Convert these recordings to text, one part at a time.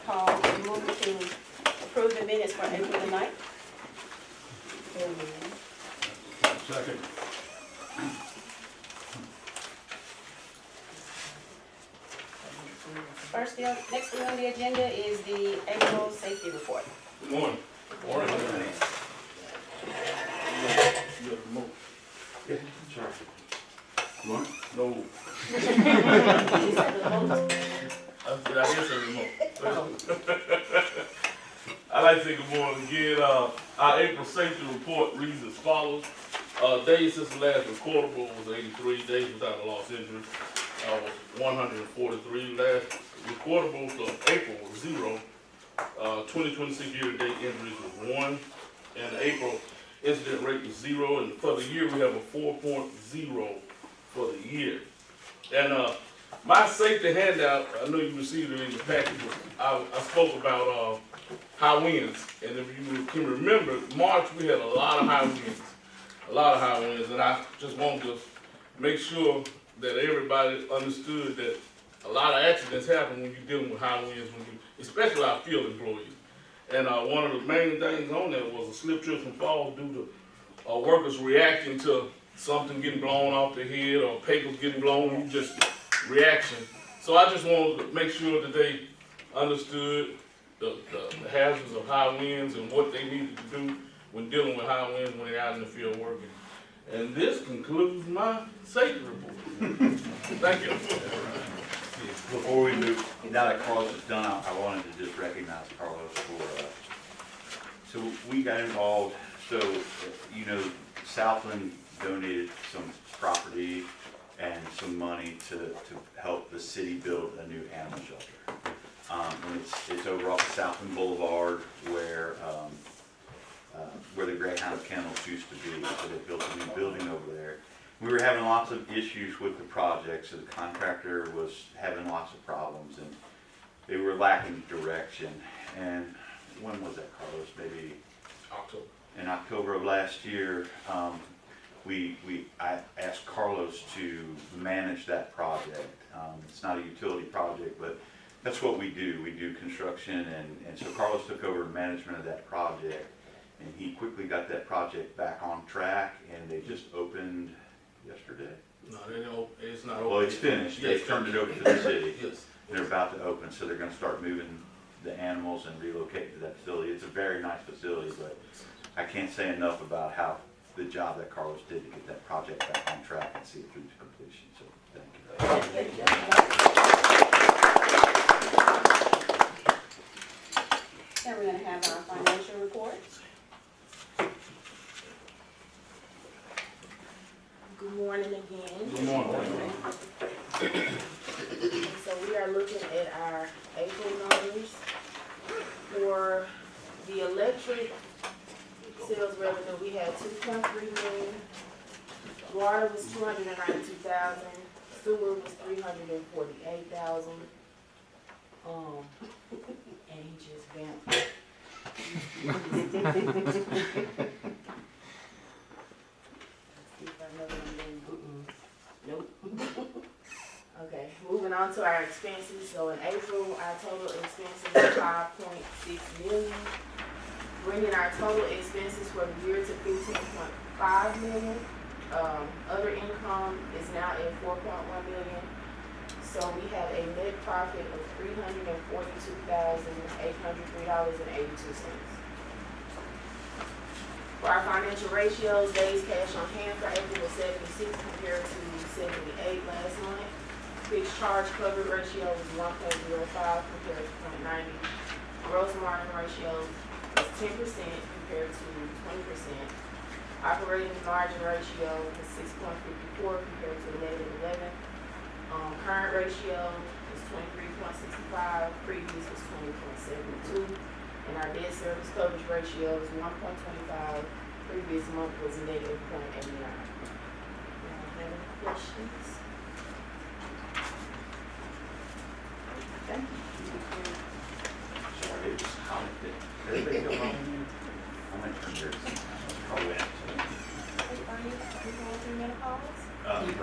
call and move to approve the minutes for April the 9th. Second. Next thing on the agenda is the April safety report. Good morning. Morning. Yeah, sorry. What? No. You said the vote. I guess a remote. I'd like to say good morning again. Our April safety report reads as follows. Days since the last recordable was 83. Days without a lost injury was 143. Last recordable for April was 0. 2026 year-to-date injuries was 1. And the April incident rate was 0. And for the year, we have a 4.0 for the year. And my safety handout, I know you received it in the package, but I spoke about high winds. And if you can remember, March we had a lot of high winds. And I just want to make sure that everybody understood that a lot of accidents happen when you're dealing with high winds, especially our field employees. And one of the main things on there was a slip, trips, and falls due to workers reacting to something getting blown off their head or papers getting blown, just reaction. So I just wanted to make sure that they understood the hazards of high winds and what they needed to do when dealing with high winds when they're out in the field working. And this concludes my safety report. Thank you. Before we move, now that Carlos is done, I wanted to just recognize Carlos for, so we got involved, so, Southland donated some property and some money to help the city build a new animal shelter. And it's over off Southland Boulevard where the Greyhound Kennels used to be, so they built a new building over there. We were having lots of issues with the project, so the contractor was having lots of problems, and they were lacking direction. And when was that, Carlos? Maybe October. In October of last year, I asked Carlos to manage that project. It's not a utility project, but that's what we do. We do construction, and so Carlos took over management of that project, and he quickly got that project back on track, and they just opened yesterday. No, it's not open. Well, it's finished. Yes, They've turned it over to the city. Yes. They're about to open, so they're going to start moving the animals and relocate to that facility. It's a very nice facility, but I can't say enough about how the job that Carlos did to get that project back on track and see it through to completion. So thank you. Then we're going to have our financial report. Good morning again. Good morning. So we are looking at our April numbers. For the electric sales revenue, we had 2.3 million. Water was 292,000. Sewer was 348,000. And he just vamped. Nope. Okay, moving on to our expenses. So in April, our total expenses were 5.6 million, bringing our total expenses for the year to 15.5 million. Other income is now at 4.1 million. So we have a net profit of $342,803.82. For our financial ratios, days cash on hand for April was 76 compared to 78 last month. Fixed charge coverage ratio was 1.05 compared to 0.90. Gross margin ratio was 10% compared to 20%. Operating margin ratio was 6.54 compared to -11. Current ratio is 23.65, previous was 20.72. And our debt service coverage ratio is 1.25, previous month was -0.89. Have any questions? Okay. Sorry, it was hot. Did everybody go home? I'm going to turn yours. Probably Are you going through menopause? I'm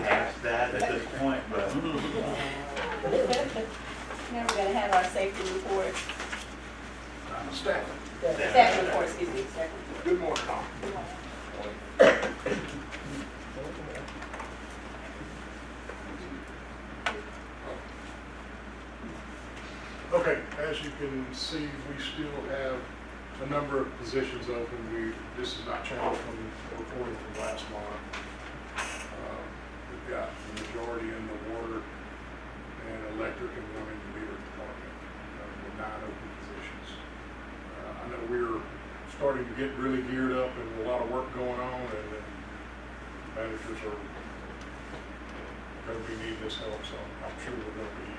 past that at this point, but Now we're gonna have our safety report, Staff. the staff report, excuse me, staff report. Good morning, Tom. Okay, as you can see, we still have a number of positions open. This has not changed from reporting from last month. We've got the majority in the water and electric and one in the meter department, with 9 open positions. I know we're starting to get really geared up and a lot of work going on, and the managers are going to be needing this help, so I'm sure we're going to be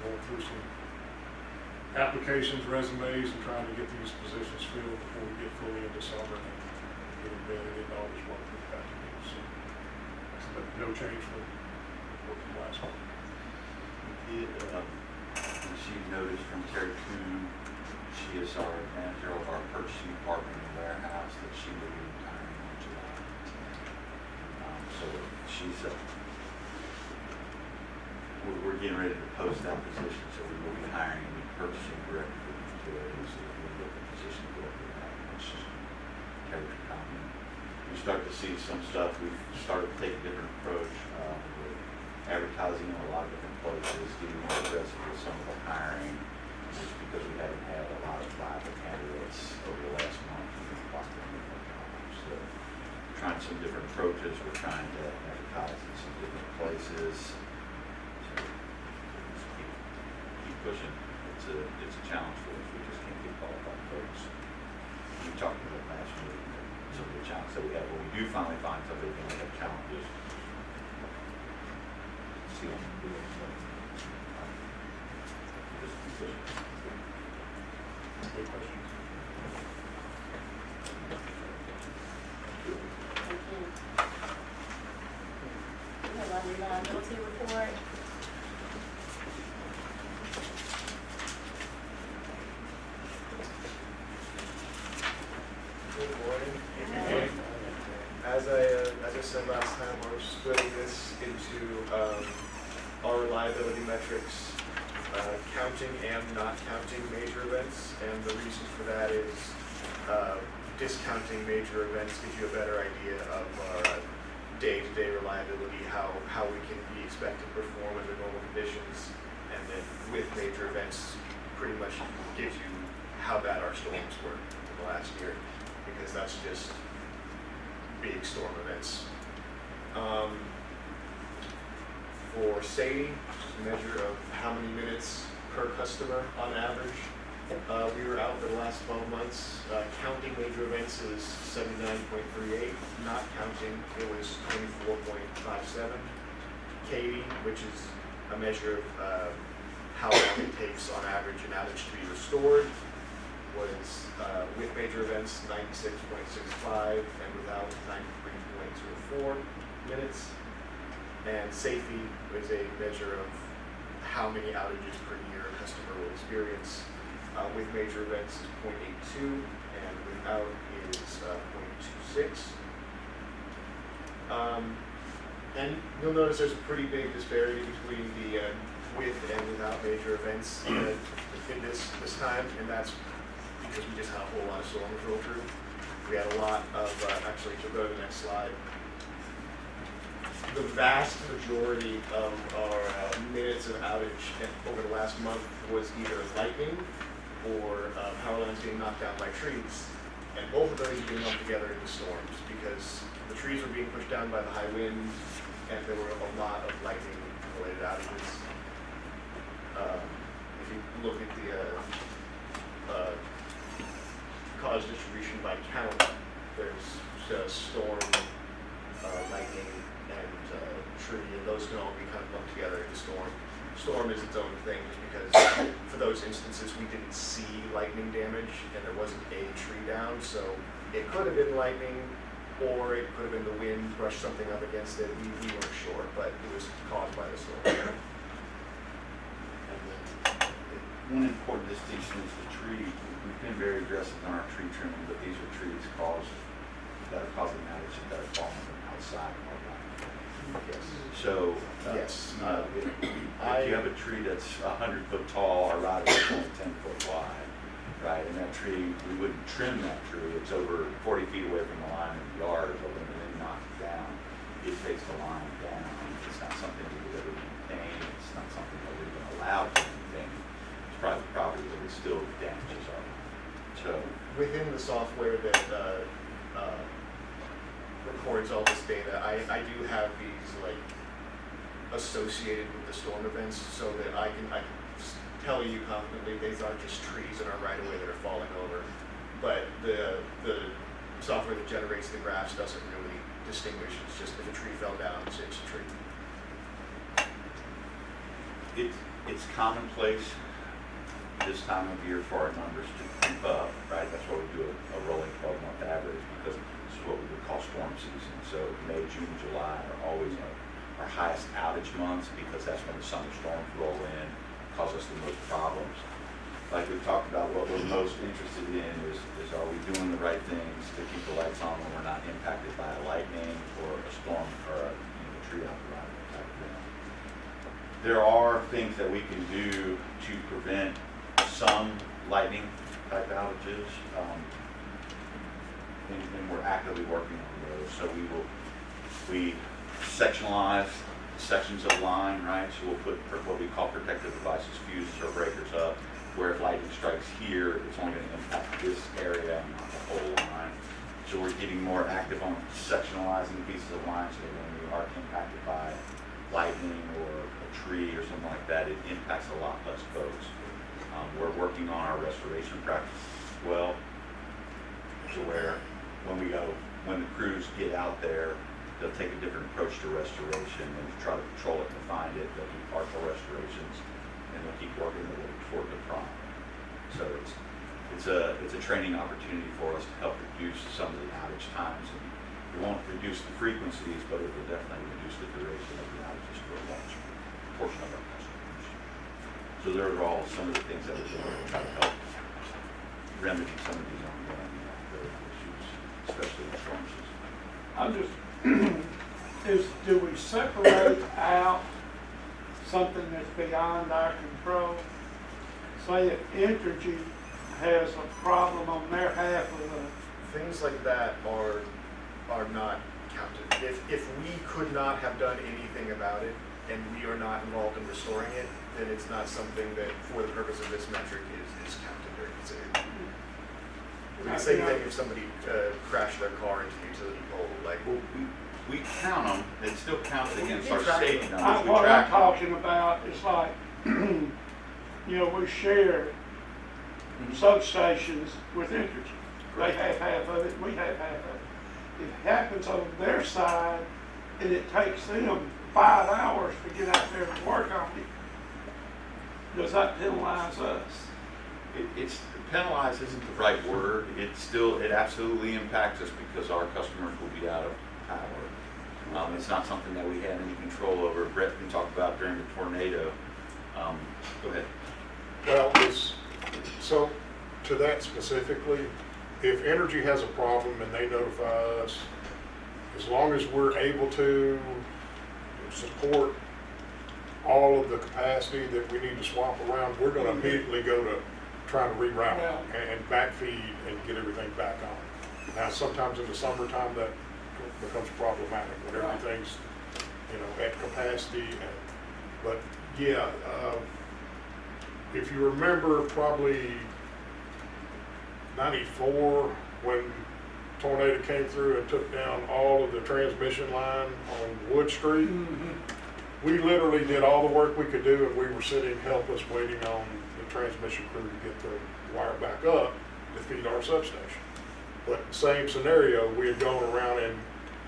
going through some applications, resumes, and trying to get these positions filled before we get fully into summer and get embedded in all this work we've got to do. So, no change from last month. We received notice from Terry Kuhn. She is our manager of our purchasing department and warehouse, that she will be retiring in July. So she's, we're getting ready to post that position, so we will be hiring a new purchasing director for the utilities. So we'll look at position director that once Terry can come in. We start to see some stuff. We've started to take a different approach. We're advertising in a lot of different places, getting more aggressive with some of the hiring, just because we haven't had a lot of viable candidates over the last month. So trying some different approaches. We're trying to advertise in some different places. So just keep pushing. It's a challenge for us. We just can't get qualified folks. We talked about last week, some of the challenges that we have. When we do finally find somebody, we have challenges. See what we can do. So, just keep pushing. Any questions? Thank you. We have our reliability report. Good morning. As I said last time, we're splitting this into our reliability metrics, counting and not counting major events. And the reason for that is discounting major events gives you a better idea of our day-to-day reliability, how we can be expected to perform under normal conditions. And then with major events, pretty much gives you how bad our storms were in the last year, because that's just big storm events. For SAIDI, just a measure of how many minutes per customer on average, we were out for the last 12 months. Counting major events is 79.38. Not counting, it was 24.57. Katie, which is a measure of how long it takes on average an outage to be restored, was with major events 96.65 and without 93.04 minutes. And safety is a measure of how many outages per year a customer will experience. With major events is 0.82 and without is 0.26. And you'll notice there's a pretty big disparity between the with and without major events in this time, and that's because we just had a whole lot of storms roll through. We had a lot of, actually, to go to the next slide, the vast majority of our minutes of outage over the last month was either lightning or power lines being knocked down by trees. And both of those are being lumped together into storms because the trees were being pushed down by the high wind and there were a lot of lightning related outages. If you look at the cause distribution by count, there's storm, lightning, and tree, and those can all be kind of lumped together into storm. Storm is its own thing just because for those instances we didn't see lightning damage and there wasn't a tree down, so it could have been lightning or it could have been the wind brushed something up against it. We weren't sure, but it was caused by the storm. One important distinction is the tree. We've been very aggressive on our tree trimming, but these are trees that are causing outage that are falling from outside of our line. Yes. So, Yes. if you have a tree that's 100 foot tall, our right of way is only 10 foot wide, right? And that tree, we wouldn't trim that tree. It's over 40 feet away from the line of the yard, but when we then knock it down, it takes the line down. It's not something we would ever maintain. It's not something that we're even allowed to maintain. It's private property, but it still damages our line. So, Within the software that records all this data, I do have these like associated with the storm events, so that I can tell you confidently these aren't just trees in our right of way that are falling over. But the software that generates the graphs doesn't really distinguish. It's just if a tree fell down, it's a tree. it's commonplace this time of year for our numbers to creep up, right? That's why we do a rolling 12-month average, because this is what we would call storm season. So May, June, July are always our highest outage months, because that's when the summer storms roll in, cause us the most problems. Like we've talked about, what we're most interested in is are we doing the right things to keep the lights on when we're not impacted by a lightning or a storm or a tree out the right type of thing. There are things that we can do to prevent some lightning type outages, and we're actively working on those. So we sectionalize sections of line, right? So we'll put what we call protective devices, fuses or breakers up, where if lightning strikes here, it's only going to impact this area and not the whole line. So we're getting more active on sectionalizing pieces of line, so that when we are impacted by lightning or a tree or something like that, it impacts a lot less folks. We're working on our restoration practice as well, to where when the crews get out there, they'll take a different approach to restoration and try to control it and find it. They'll do partial restorations, and they'll keep working their way toward the prime. So it's a training opportunity for us to help reduce some of the outage times. And it won't reduce the frequencies, but it will definitely reduce the duration of the outages for a large portion of our customers. So those are all some of the things that we're doing to try to help remedy some of these ongoing issues, especially in storm season. I'm just, do we separate out something that's beyond our control? Say if Entergy has a problem on their half of the, Things like that are not counted. If we could not have done anything about it and we are not involved in restoring it, then it's not something that, for the purpose of this metric, is counted or considered. The same thing if somebody crashed their car into the utility pole, like. Well, we count them, it still counts against our track safety them. numbers. We what track I'm them. talking about is like, we share substations with Entergy. They have half of it, we have half of it. If it happens on their side and it takes them 5 hours to get out there and work on it, does that penalize us? It's penalized isn't the right word. It absolutely impacts us because our customers will be out of power. It's not something that we have any control over. Brett can talk about during the tornado. Go ahead. Well, so to that specifically, if Entergy has a problem and they notify us, as long as we're able to support all of the capacity that we need to swap around, we're going to immediately go to trying to reroute and backfeed and get everything back on. Now, sometimes in the summertime that becomes problematic when everything's, at capacity. But yeah, if you remember, probably 94 when tornado came through and took down all of the transmission line on Wood Street. We literally did all the work we could do, and we were sitting helpless waiting on the transmission crew to get the wire back up to feed our substation. But same scenario, we had gone around and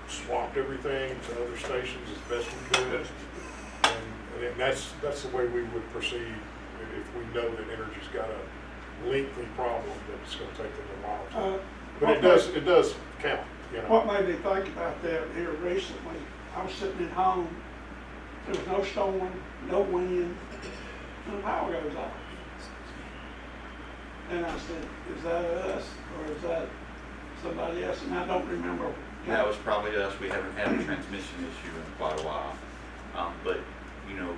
swapped everything to other stations as best we could. And that's the way we would proceed if we know that Entergy's got a lengthy problem that it's going to take them a while to. But it does count. What made me think about that here recently, I was sitting at home, there was no storm, no wind, and the power goes off. And I said, is that us or is that somebody else? And I don't remember That was probably us. We haven't had a transmission issue in quite a while. But, you know,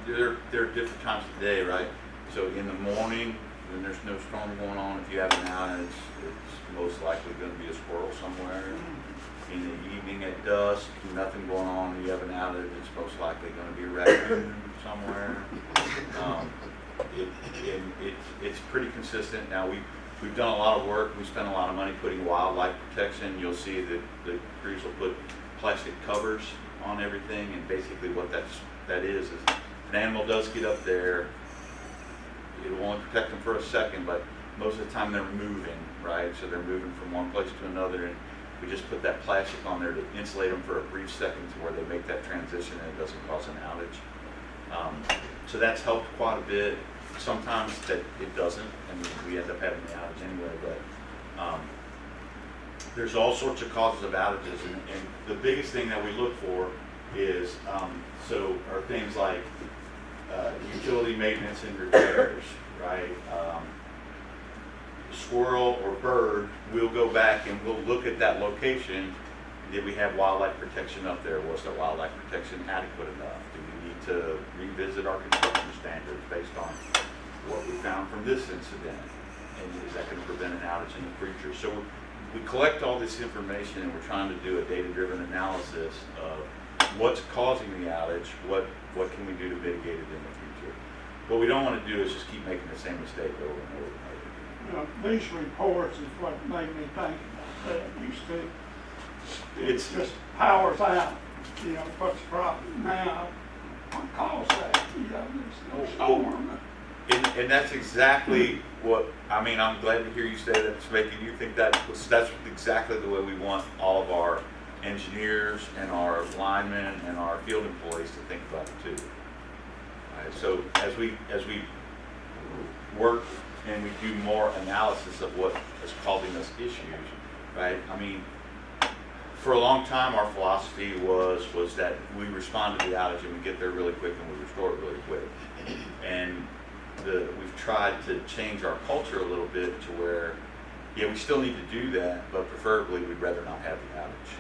there are different times of the day, right? So in the morning, when there's no storm going on, if you have an outage, it's most likely going to be a squirrel somewhere. In the evening at dusk, nothing going on, you have an outage, it's most likely going to be a raccoon somewhere. It's pretty consistent. Now, we've done a lot of work. We spent a lot of money putting wildlife protection. You'll see that the crews will put plastic covers on everything, and basically what that is if an animal does get up there, it'll only protect them for a second, but most of the time they're moving, right? So they're moving from one place to another, and we just put that plastic on there to insulate them for a brief second to where they make that transition and it doesn't cause an outage. So that's helped quite a bit. Sometimes that it doesn't, and we end up having the outage anyway, but there's all sorts of causes of outages, and the biggest thing that we look for is, are things like utility maintenance and repairs, right? Squirrel or bird, we'll go back and we'll look at that location. Did we have wildlife protection up there? Was the wildlife protection adequate enough? Do we need to revisit our construction standards based on what we found from this incident? And is that going to prevent an outage in the future? So we collect all this information, and we're trying to do a data-driven analysis of what's causing the outage, what can we do to mitigate it in the future. What we don't want to do is just keep making the same mistake over and over and over. These reports is what made me think about that. Used to, It's just powers out, what's the problem now? What caused that? There's no storm. and that's exactly what, I mean, I'm glad to hear you say that. It's making you think that's exactly the way we want all of our engineers and our linemen and our field employees to think about it too. Right, so as we work and we do more analysis of what is causing us issues, right? I mean, for a long time, our philosophy was that we respond to the outage and we get there really quick and we restore it really quick. And we've tried to change our culture a little bit to where, yeah, we still need to do that, but preferably we'd rather not have the outage,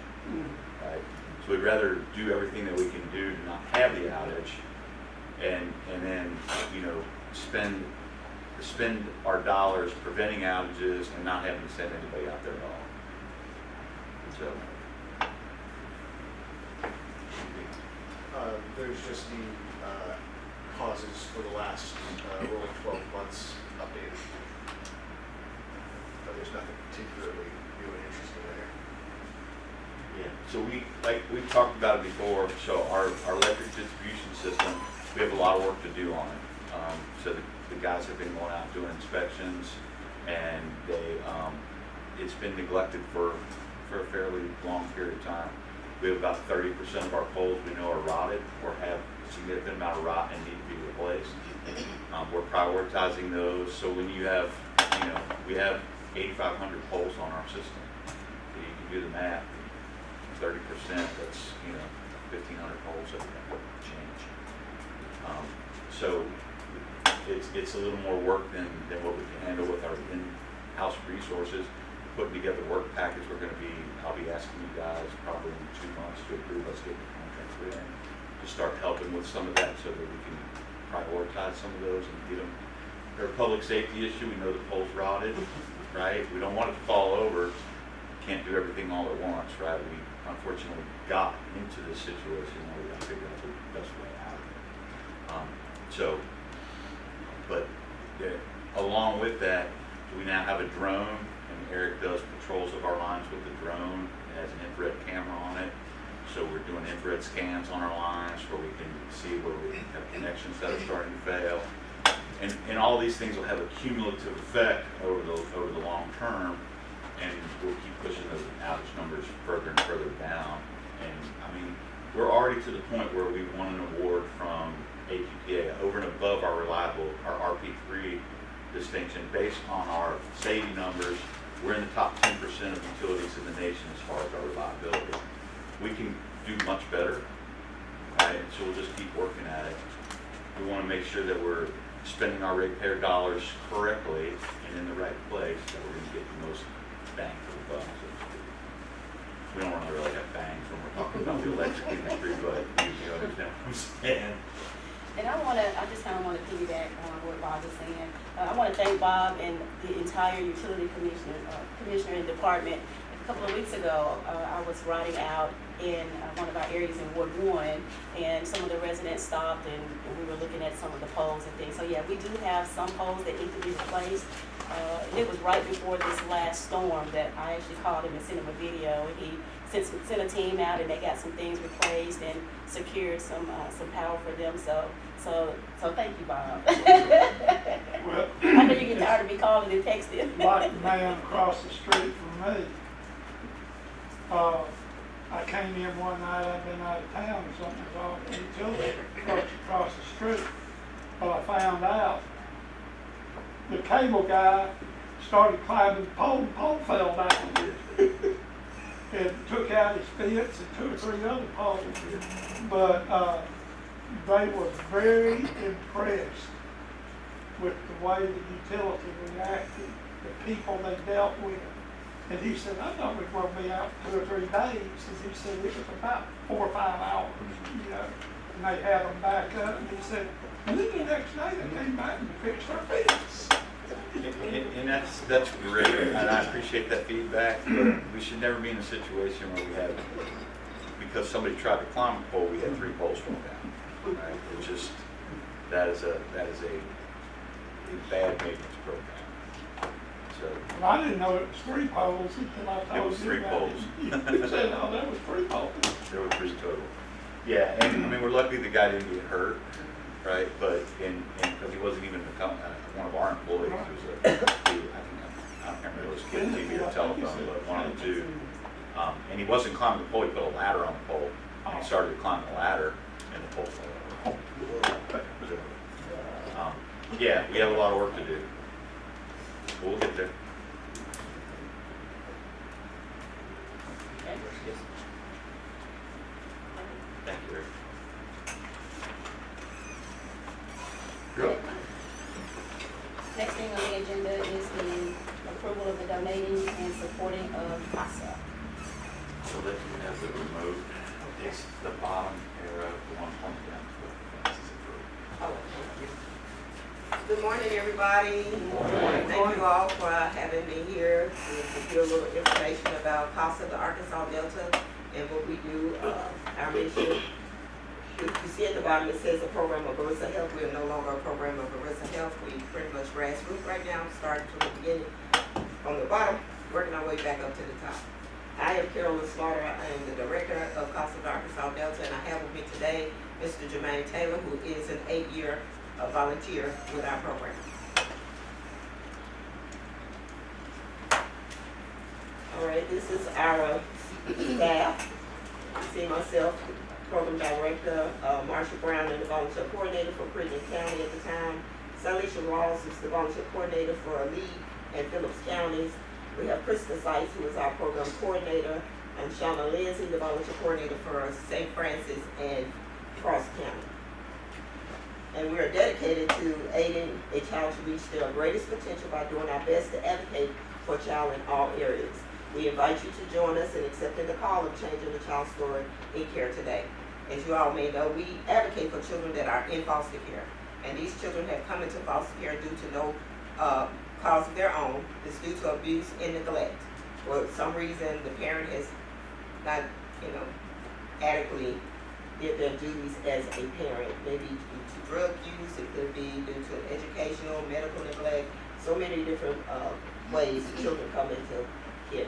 right? So we'd rather do everything that we can do to not have the outage, and then spend our dollars preventing outages and not having to send anybody out there at all. So. There's just the causes for the last rolling 12 months updated. But there's nothing particularly new and interesting there. Yeah, so we've talked about it before, so our electric distribution system, we have a lot of work to do on it. So the guys have been going out doing inspections, and it's been neglected for a fairly long period of time. We have about 30% of our poles we know are rotted or have a significant amount of rot and need to be replaced. We're prioritizing those. So when you have, we have 8,500 poles on our system. So you can do the math. 30%, that's 1,500 poles that we have to change. So it's a little more work than what we can handle with our in-house resources. Putting together the work package, I'll be asking you guys probably in 2 months to approve us getting the contracts in, to start helping with some of that so that we can prioritize some of those and get them. They're a public safety issue. We know the pole's rotted, right? We don't want it to fall over. Can't do everything all at once, right? We unfortunately got into this situation where we got to figure out the best way out of it. Along with that, we now have a drone, and Eric does patrols of our lines with the drone. It has an infrared camera on it, so we're doing infrared scans on our lines where we can see where we have connections that are starting to fail. And all these things will have a cumulative effect over the long term, and we'll keep pushing those outage numbers further and further down. And I mean, we're already to the point where we won an award from APPA over and above our RP3 distinction based on our safety numbers. We're in the top 10% of utilities in the nation as far as our reliability. We can do much better, right? So we'll just keep working at it. We want to make sure that we're spending our ratepayer dollars correctly and in the right place, that we're going to get the most bang for the buck, so to speak. we don't wanna really have bangs when we're talking about the electric industry, but you understand what I'm saying. And I just kind of want to piggyback on what Bob was saying. I want to thank Bob and the entire utility commissioner and department. A couple of weeks ago, I was riding out in one of our areas in Ward 1, and some of the residents stopped and we were looking at some of the poles and things. So yeah, we do have some poles that need to be replaced. It was right before this last storm that I actually called him and sent him a video. And he sent a team out and they got some things replaced and secured some power for them. So thank you, Bob. Well, I know you get tired of me calling and texting. like the man across the street from me. I came in one night, I'd been out of town or something, was all the utility across the street. Well, I found out the cable guy started climbing the pole fell down. And took out his fence and 2 or 3 other poles. But they were very impressed with the way the utility reacted, the people they dealt with. And he said, I thought we were going to be out 2 or 3 days. And he said it was about 4 or 5 hours, you know. And they had them back up. And he said, and then the next day they came back and fixed our fence. And that's great, and I appreciate that feedback, but we should never be in a situation where we have, because somebody tried to climb a pole, we had 3 poles fall down. Right? It just, that is a bad maintenance program. So, Well, I didn't know it was 3 poles until I told you. it was 3 about poles. it. He said, oh, that was 3 poles. There were 3 total. Yeah, and I mean, we're lucky the guy didn't get hurt, right? But because he wasn't even one of our employees, it was I don't remember if it was kid TV or telephone, but one of the 2. And he wasn't climbing the pole, he put a ladder on the pole, and he started to climb the ladder, and the pole fell over. So, yeah, we have a lot of work to do. We'll get there. Thank you, Rick. Next thing on the agenda is the approval of the donating and supporting of CASA. So that you have the remote, it's the bottom arrow, the one pointing down to the fence is approved. Good morning, everybody. Thank you all for having me here to give a little information about CASA, the Arkansas Delta, and what we do, our mission. You see at the bottom, it says a program of Arisa Health. We are no longer a program of Arisa Health. We pretty much grassroots right now, starting from the beginning, from the bottom, working our way back up to the top. I am Carolyn Slaughter. I am the director of CASA, the Arkansas Delta, and I have with me today Mr. Jermaine Taylor, who is an 8-year volunteer with our program. All right, this is our staff. You see myself, program director, Marsha Brown, and the volunteer coordinator for Crittenden County at the time. Salisha Ross is the volunteer coordinator for Lee and Phillips counties. We have Krista Seitz, who is our program coordinator, and Shauna Lindsay, the volunteer coordinator for St. Francis and Cross County. And we are dedicated to aiding a child to reach their greatest potential by doing our best to advocate for a child in all areas. We invite you to join us in accepting the call of changing the child's story in care today. As you all may know, we advocate for children that are in foster care. And these children have come into foster care due to no cause of their own. It's due to abuse and neglect. For some reason, the parent has not, adequately did their duties as a parent. Maybe due to drug use, it could be due to educational, medical neglect, so many different ways children come into care.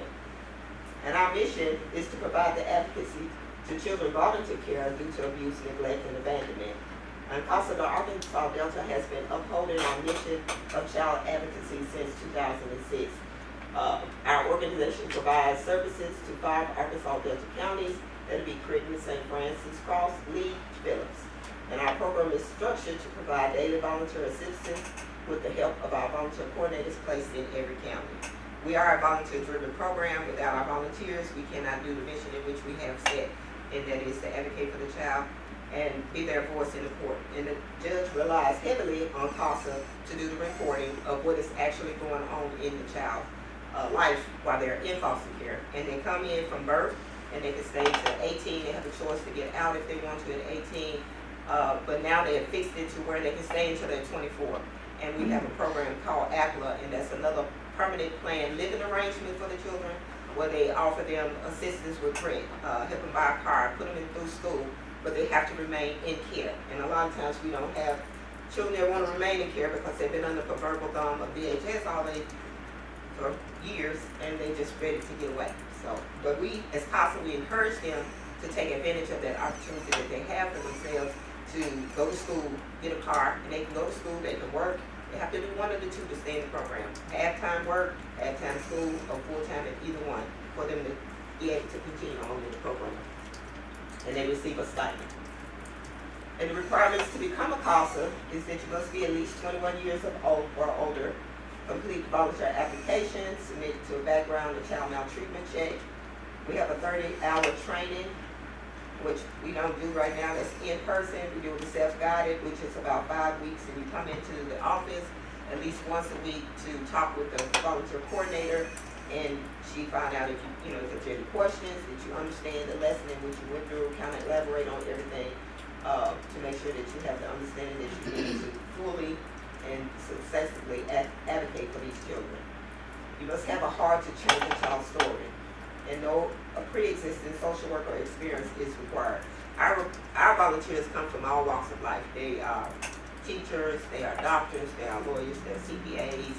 And our mission is to provide the advocacy to children brought into care due to abuse, neglect, and abandonment. And CASA, the Arkansas Delta, has been upholding our mission of child advocacy since 2006. Our organization provides services to 5 Arkansas Delta counties, that'll be Crittenden, St. Francis, Cross, Lee, Phillips. And our program is structured to provide daily volunteer assistance with the help of our volunteer coordinators placed in every county. We are a volunteer-driven program. Without our volunteers, we cannot do the mission in which we have set, and that is to advocate for the child and be their voice in the court. And the judge relies heavily on CASA to do the reporting of what is actually going on in the child's life while they're in foster care. And they come in from birth and they can stay until 18. They have a choice to get out if they want to at 18. But now they have fixed it to where they can stay until they're 24. And we have a program called APLA, and that's another permanent plan living arrangement for the children, where they offer them assistance with rent, help them buy a car, put them in through school, but they have to remain in care. And a lot of times we don't have children that want to remain in care because they've been under the proverbial thumb of DHS already for years, and they just ready to get away. So, but we as council, we encourage them to take advantage of that opportunity that they have for themselves to go to school, get a car, and they can go to school, they can work. They have to do one of the two to stay in the program. Half-time work, half-time school, or full-time at either one for them to be able to continue on in the program. And they receive a stipend. And the requirements to become a CASA is that you must be at least 21 years of old or older, complete volunteer application, submit to a background and child maltreatment check. We have a 30-hour training, which we don't do right now. That's in person. We do it self-guided, which is about 5 weeks, and you come into the office at least once a week to talk with the volunteer coordinator, and she find out if you know, if there's any questions, that you understand the lesson in which you went through, kind of elaborate on everything to make sure that you have the understanding that you need to fully and successfully advocate for these children. You must have a heart to change a child's story, and no pre-existing social worker experience is required. Our volunteers come from all walks of life. They are teachers, they are doctors, they are lawyers, they are CPAs,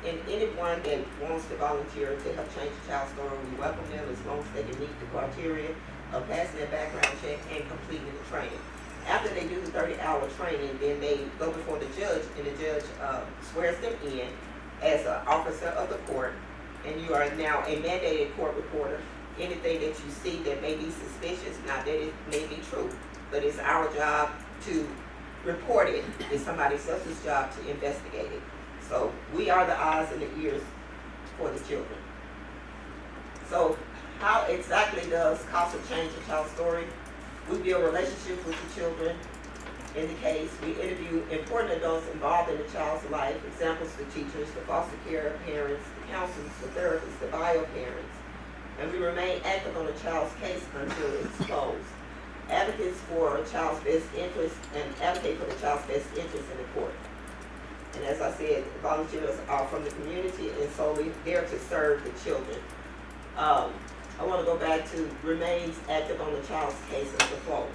and anyone that wants to volunteer to help change a child's story, we welcome them as long as they can meet the criteria of passing their background check and completing the training. After they do the 30-hour training, then they go before the judge, and the judge swears them in as an officer of the court, and you are now a mandated court reporter. Anything that you see that may be suspicious, not that it may be true, but it's our job to report it. It's somebody else's job to investigate it. So we are the eyes and the ears for the children. So how exactly does CASA change a child's story? We build relationships with the children. In the case, we interview important adults involved in the child's life, examples, the teachers, the foster care parents, the counselors, the therapists, the bio parents, and we remain active on the child's case until it's closed. Advocates for a child's best interest and advocate for the child's best interest in the court. And as I said, volunteers are from the community and solely there to serve the children. I want to go back to remains active on the child's case until closed.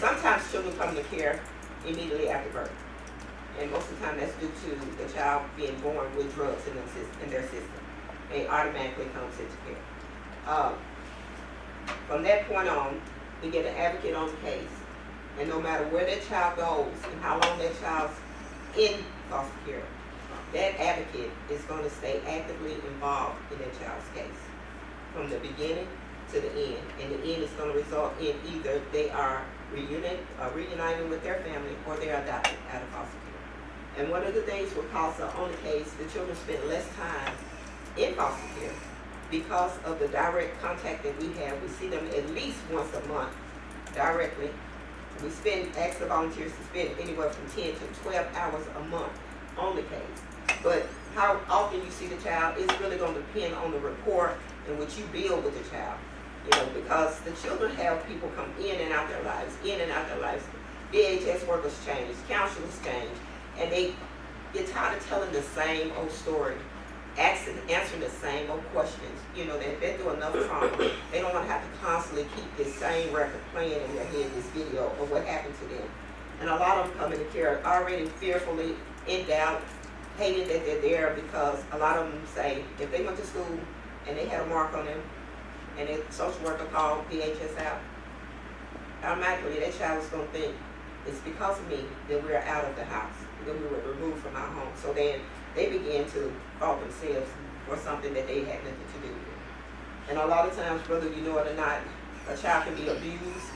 Sometimes children come to care immediately after birth, and most of the time that's due to the child being born with drugs in their system. They automatically come into care. From that point on, we get an advocate on the case, and no matter where that child goes and how long that child's in foster care, that advocate is going to stay actively involved in that child's case from the beginning to the end, and the end is going to result in either they are reunited with their family, or they are adopted out of foster care. And one of the things with CASA on the case, the children spend less time in foster care because of the direct contact that we have. We see them at least once a month directly. We ask the volunteers to spend anywhere from 10 to 12 hours a month on the case. But how often you see the child is really going to depend on the rapport in which you build with the child. You know, because the children have people come in and out their lives. DHS workers change, counselors change, and they get tired of telling the same old story, answering the same old questions. You know, they've been through enough trauma. They don't want to have to constantly keep this same record playing in their head, this video of what happened to them. And a lot of them come into care already fearfully, in doubt, hating that they're there, because a lot of them say if they went to school and they had a mark on them, and the social worker called DHS out, automatically that child is going to think it's because of me that we're out of the house, that we were removed from our home. So then they begin to fault themselves for something that they had nothing to do with. And a lot of times, whether you know it or not, a child can be abused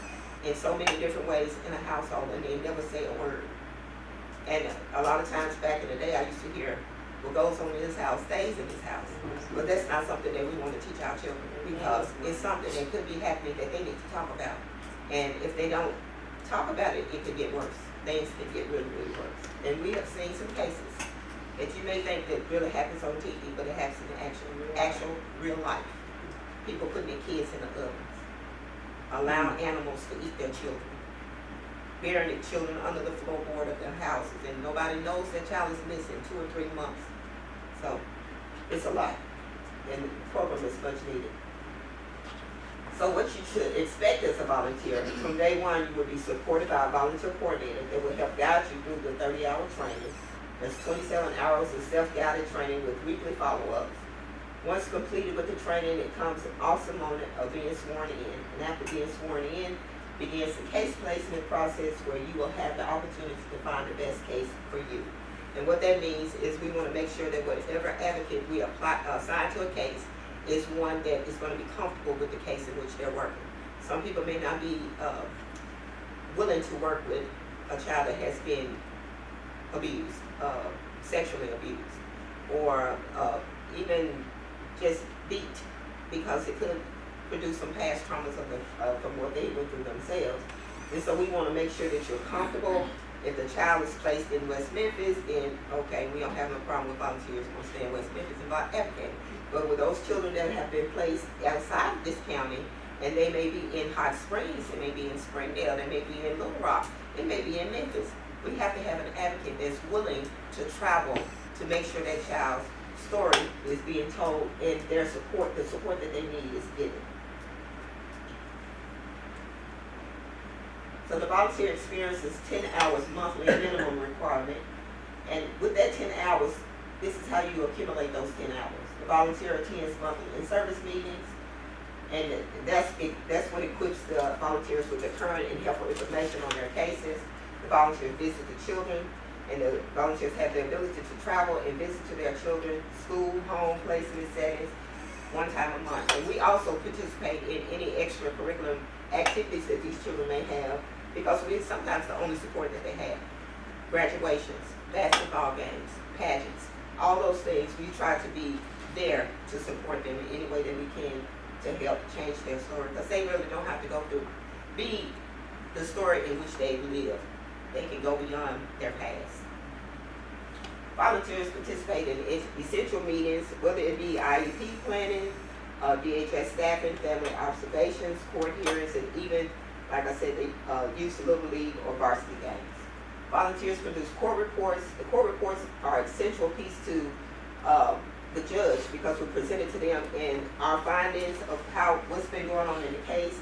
in so many different ways in a household, and they never say a word. And a lot of times back in the day, I used to hear, what goes on in this house stays in this house. But that's not something that we want to teach our children, because it's something that could be happening that they need to talk about. And if they don't talk about it, it could get worse. Things can get really, really worse. And we have seen some cases that you may think that really happens on TV, but it happens in actual real life. people putting their kids in the ovens, allowing animals to eat their children, burying their children under the floorboard of their houses, and nobody knows their child is missing 2 or 3 months. So it's a lot, and the program is much needed. So what you should expect as a volunteer, from day one, you will be supported by a volunteer coordinator that will help guide you through the 30-hour training. There's 27 hours of self-guided training with weekly follow-ups. Once completed with the training, it comes an awesome moment of being sworn in. And after being sworn in, begins the case placement process where you will have the opportunity to find the best case for you. And what that means is we want to make sure that whatever advocate we assign to a case is one that is going to be comfortable with the case in which they're working. Some people may not be willing to work with a child that has been abused, sexually abused, or even just beat, because it could produce some past traumas from what they went through themselves. And so we want to make sure that you're comfortable. If the child is placed in West Memphis, then okay, we don't have no problem with volunteers who want to stay in West Memphis and advocate. But with those children that have been placed outside of this county, and they may be in Hot Springs, they may be in Springdale, they may be in Little Rock, they may be in Memphis, we have to have an advocate that's willing to travel to make sure that child's story is being told and their support, the support that they need, is given. So the volunteer experience is 10 hours monthly minimum requirement. And with that 10 hours, this is how you accumulate those 10 hours. The volunteer attends monthly in-service meetings, and that's what equips the volunteers with the current and helpful information on their cases. The volunteers visit the children, and the volunteers have the ability to travel and visit to their children, school, home, placement settings, one time a month. And we also participate in any extracurricular activities that these children may have, because we're sometimes the only support that they have. Graduations, basketball games, pageants, all those things, we try to be there to support them in any way that we can to help change their story, because they really don't have to go through, be the story in which they live. They can go beyond their past. Volunteers participate in essential meetings, whether it be IEP planning, DHS staffing, family observations, court hearings, and even, like I said, they use Little League or varsity games. Volunteers produce court reports. The court reports are a central piece to the judge, because we presented to them in our findings of what's been going on in the case.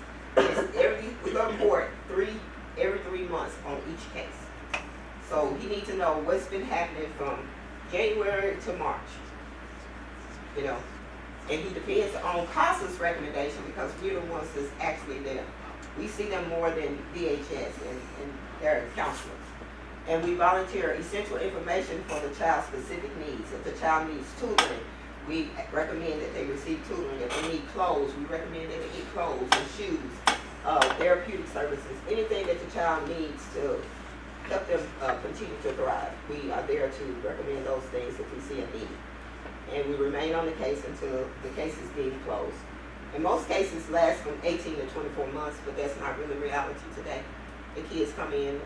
We go to court every 3 months on each case. So he needs to know what's been happening from January to March, and he depends on CASA's recommendation, because we're the ones that's actually there. We see them more than DHS and their counselors. And we volunteer essential information for the child's specific needs. If the child needs tutoring, we recommend that they receive tutoring. If they need clothes, we recommend that they get clothes and shoes, therapeutic services, anything that the child needs to help them continue to thrive. We are there to recommend those things if we see a need. And we remain on the case until the case is being closed. And most cases last from 18 to 24 months, but that's not really reality today. The kids come in,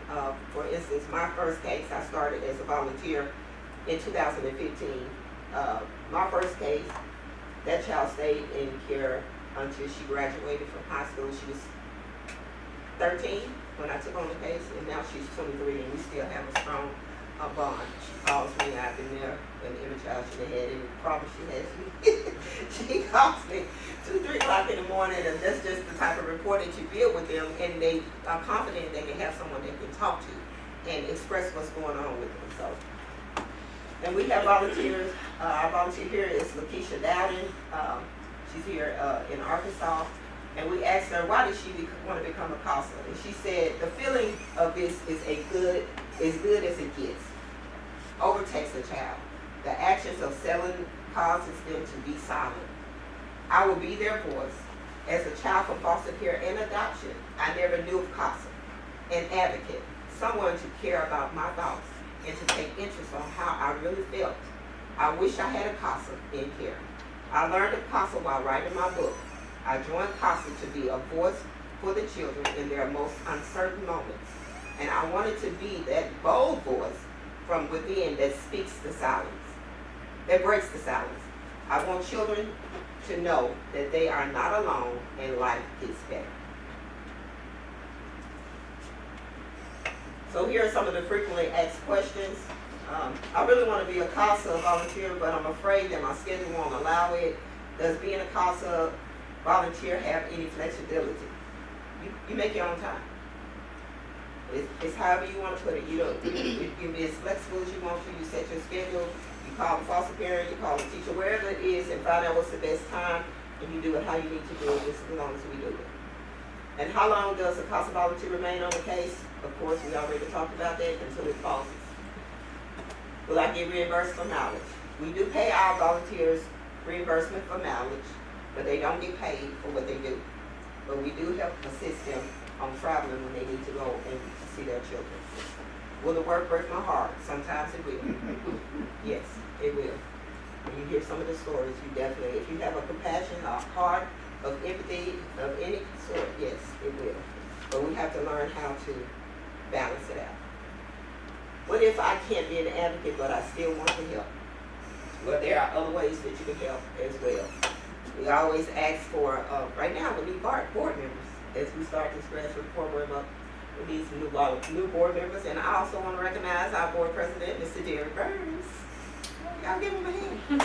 for instance, my first case, I started as a volunteer in 2015. My first case, that child stayed in care until she graduated from high school. She was 13 when I took on the case, and now she's 23, and we still have a strong bond. She calls me, I've been there when every child she had any problem she has. She calls me 2, 3 o'clock in the morning, and that's just the type of report that you build with them, and they are confident they can have someone they can talk to and express what's going on with them. So, and we have volunteers. Our volunteer here is Lakeisha Dowden. She's here in Arkansas. And we asked her, why did she want to become a CASA? And she said, the feeling of this is good as it gets. Overtakes the child. The actions of selling causes them to be silent. I will be their voice. As a child from foster care and adoption, I never knew of CASA, an advocate, someone to care about my thoughts and to take interest on how I really felt. I wish I had a CASA in care. I learned of CASA while writing my book. I joined CASA to be a voice for the children in their most uncertain moments. And I wanted to be that bold voice from within that speaks the silence, that breaks the silence. I want children to know that they are not alone and life gets better. So here are some of the frequently asked questions. I really want to be a CASA volunteer, but I'm afraid that my schedule won't allow it. Does being a CASA volunteer have any flexibility? You make your own time. It's however you want to put it. You can be as flexible as you want to. You set your schedule. You call the foster parent, you call the teacher, wherever it is, and find out what's the best time, and you do it how you need to do it, just as long as we do it. And how long does a CASA volunteer remain on the case? Of course, we already talked about that, until it pauses. Will I get reimbursed for mileage? We do pay our volunteers reimbursement for mileage, but they don't get paid for what they do. But we do help assist them on traveling when they need to go and see their children. Will the work break my heart? Sometimes it will. Yes, it will. When you hear some of the stories, you definitely, if you have a compassion, a heart of empathy of any sort, yes, it will. But we have to learn how to balance it out. What if I can't be an advocate, but I still want to help? Well, there are other ways that you can help as well. We always ask for, right now, we need board members as we start this grassroots program up. We need some new board members, and I also want to recognize our board president, Mr. Jerry Burns. Y'all give him a hand.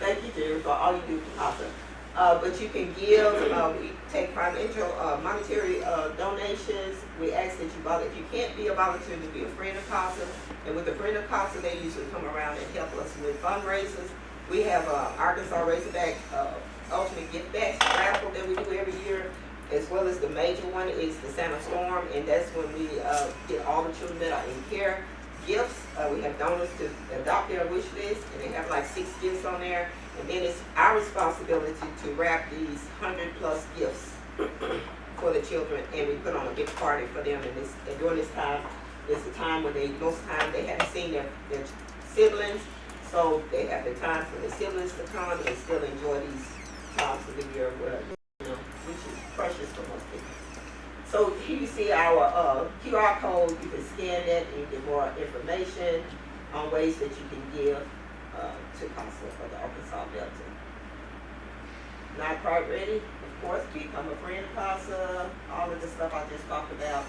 Thank you, Jerry, for all you do. Awesome. But you can give, we take financial, monetary donations. We ask that you if you can't be a volunteer, to be a friend of CASA. And with a friend of CASA, they usually come around and help us with fundraisers. We have Arkansas Razorback Ultimate Gift Bash raffle that we do every year, as well as the major one is the Santa Storm, and that's when we get all the children that are in care gifts. We have donors to adopt their wish list, and they have like 6 gifts on there. And then it's our responsibility to wrap these 100+ gifts for the children, and we put on a big party for them. And during this time, it's a time when most of the time they haven't seen their siblings, so they have the time for the siblings to come and still enjoy these times of the year, which is precious for most people. So here you see our QR code. You can scan that and get more information on ways that you can give to CASA for the Arkansas Delta. Not quite ready? Of course, become a friend of CASA. All of the stuff I just talked about,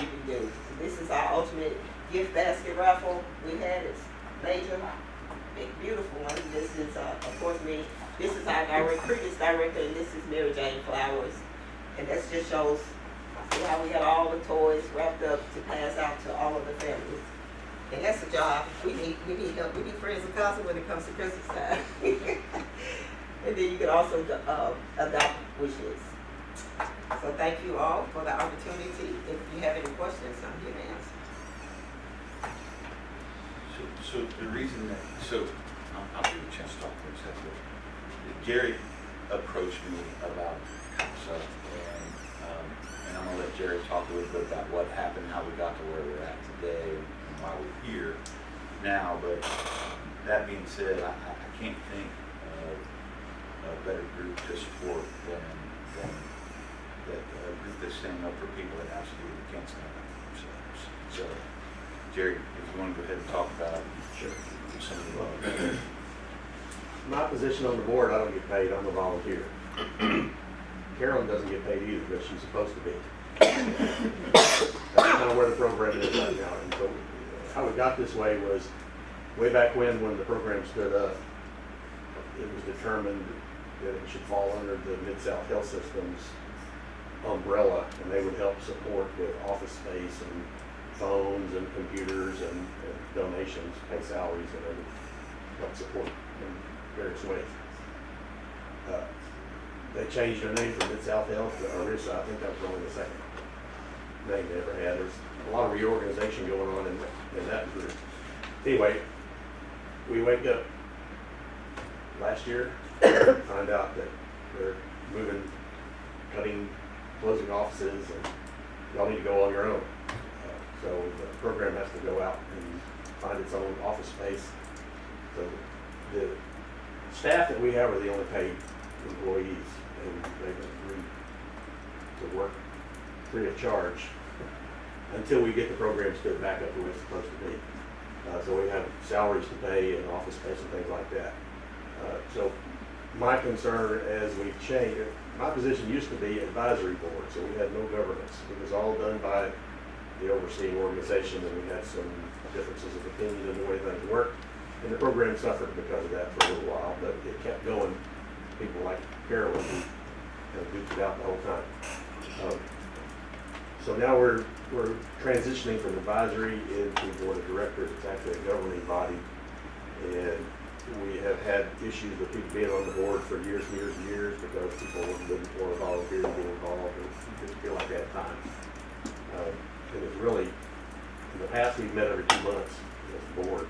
you can do. So this is our ultimate gift basket raffle. We had this major, big, beautiful one. This is, of course, me. This is our previous director, and this is Mary Jane Flowers. And that just shows how we had all the toys wrapped up to pass out to all of the families. And that's a job. We need help. We need friends of CASA when it comes to Christmas time. And then you can also adopt wish lists. So thank you all for the opportunity. If you have any questions, I'm here to answer. So the reason that, I'll give you a chance to talk for a second. Jerry approached me about CASA, and I'm gonna let Jerry talk a little bit about what happened, how we got to where we're at today, and why we're here now. But that being said, I can't think of a better group to support than a group that's standing up for people that absolutely can't stand up for themselves. So, Jerry, if you want to go ahead and talk about some of the My position on the board, I don't get paid. I'm a volunteer. Carolyn doesn't get paid either, but she's supposed to be. That's kind of where the program is right now. And so how we got this way was way back when the program stood up, it was determined that it should fall under the Mid-South Health System's umbrella, and they would help support with office space and phones and computers and donations, pay salaries, and other help support in various ways. They changed their name from Mid-South Health to Arisa. I think that was only the second name they ever had. There's a lot of reorganization going on in that group. Anyway, we wake up last year, find out that they're moving, closing offices, and y'all need to go on your own. So the program has to go out and find its own office space. So the staff that we have are the only paid employees, and they've agreed to work free of charge until we get the program stood back up the way it's supposed to be. So we have salaries to pay and office space and things like that. So my concern as we change, my position used to be advisory board, so we had no governance. It was all done by the overseeing organization, and we had some differences of opinion in the way things worked. And the program suffered because of that for a little while, but it kept going. People like Carolyn who duked it out the whole time. So now we're transitioning from advisory into board of directors. It's actually a governing body, and we have had issues with people being on the board for years and years and years because people didn't want to volunteer to get involved and didn't feel like they had time. And it's really, in the past, we've met every 2 months as a board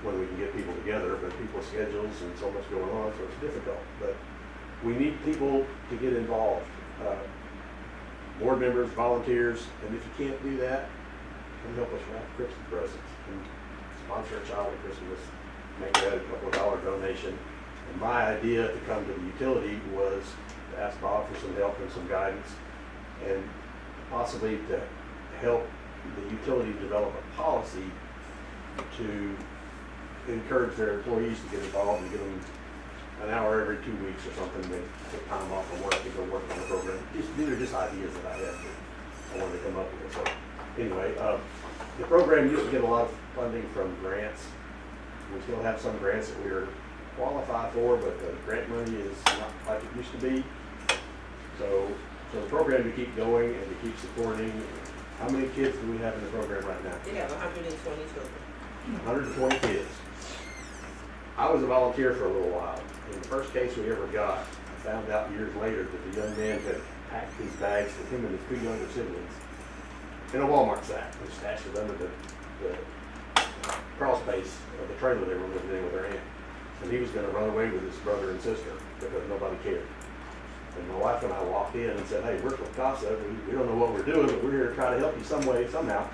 when we can get people together, but people's schedules and so much going on, so it's difficult. But we need people to get involved. Board members, volunteers, and if you can't do that, come help us wrap Christmas presents and sponsor a child at Christmas, make that a couple of dollar donation. And my idea to come to the utility was to ask Bob for some help and some guidance, and possibly to help the utility develop a policy to encourage their employees to get involved and give them an hour every 2 weeks or something, they take time off from work to go work on the program. These are just ideas that I wanted to come up with. So anyway, the program used to get a lot of funding from grants. We still have some grants that we're qualified for, but the grant money is not like it used to be. So the program to keep going and to keep supporting. How many kids do we have in the program right now? We have 120 children. 120 kids. I was a volunteer for a little while. In the first case we ever got, I found out years later that the young man had packed his bags with him and his 2 younger siblings in a Walmart sack and stashed it under the crawl space of the trailer they were living in with their aunt. And he was going to run away with his brother and sister because nobody cared. And my wife and I walked in and said, "Hey, we're from CASA. We don't know what we're doing, but we're here to try to help you some way, somehow."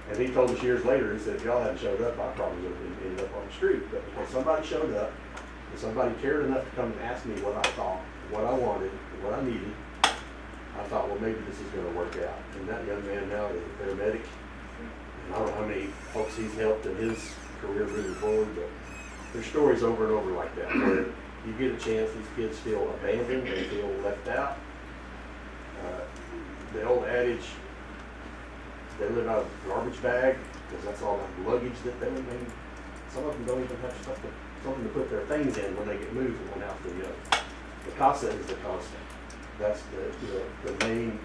And he told us years later, he said, "If y'all hadn't showed up, I probably would have ended up on the street." But because somebody showed up, and somebody cared enough to come and ask me what I thought, what I wanted, what I needed, I thought, well, maybe this is going to work out. And that young man now is a paramedic. And I don't know how many folks he's helped in his career moving forward, but there's stories over and over like that, where you get a chance, these kids feel abandoned, they feel left out. The old adage, they live out of a garbage bag, because that's all that luggage that they would need. Some of them don't even have something to put their things in when they get moved from one house to the other. The CASA is the constant. That's the main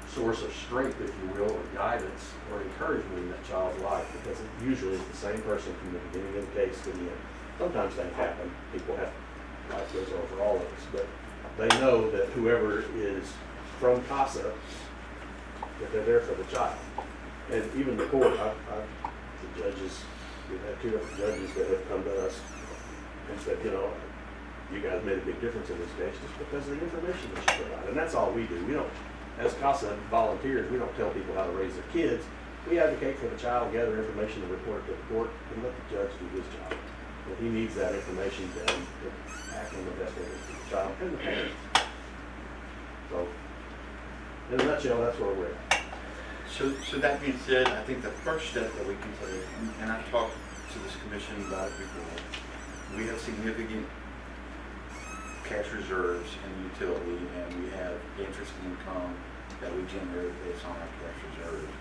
source of strength, if you will, or guidance or encouragement in that child's life, because it usually is the same person from the beginning of the case to the end. Sometimes things happen. People have, life goes on for all of us, but they know that whoever is from CASA, that they're there for the child. And even the court, the judges, we've had 2 different judges that have come to us and said, you guys made a big difference in this case just because of the information that you provide. And that's all we do. We don't, as CASA volunteers, we don't tell people how to raise their kids. We advocate for the child, gather information and report it to the court, and let the judge do his job. If he needs that information, then act in the best interest of the child and the parents. So, in a nutshell, that's where we're at. So that being said, I think the first step that we can take, and I've talked to this commission about it before, we have significant cash reserves in the utility, and we have interest income that we generate based on our cash reserves.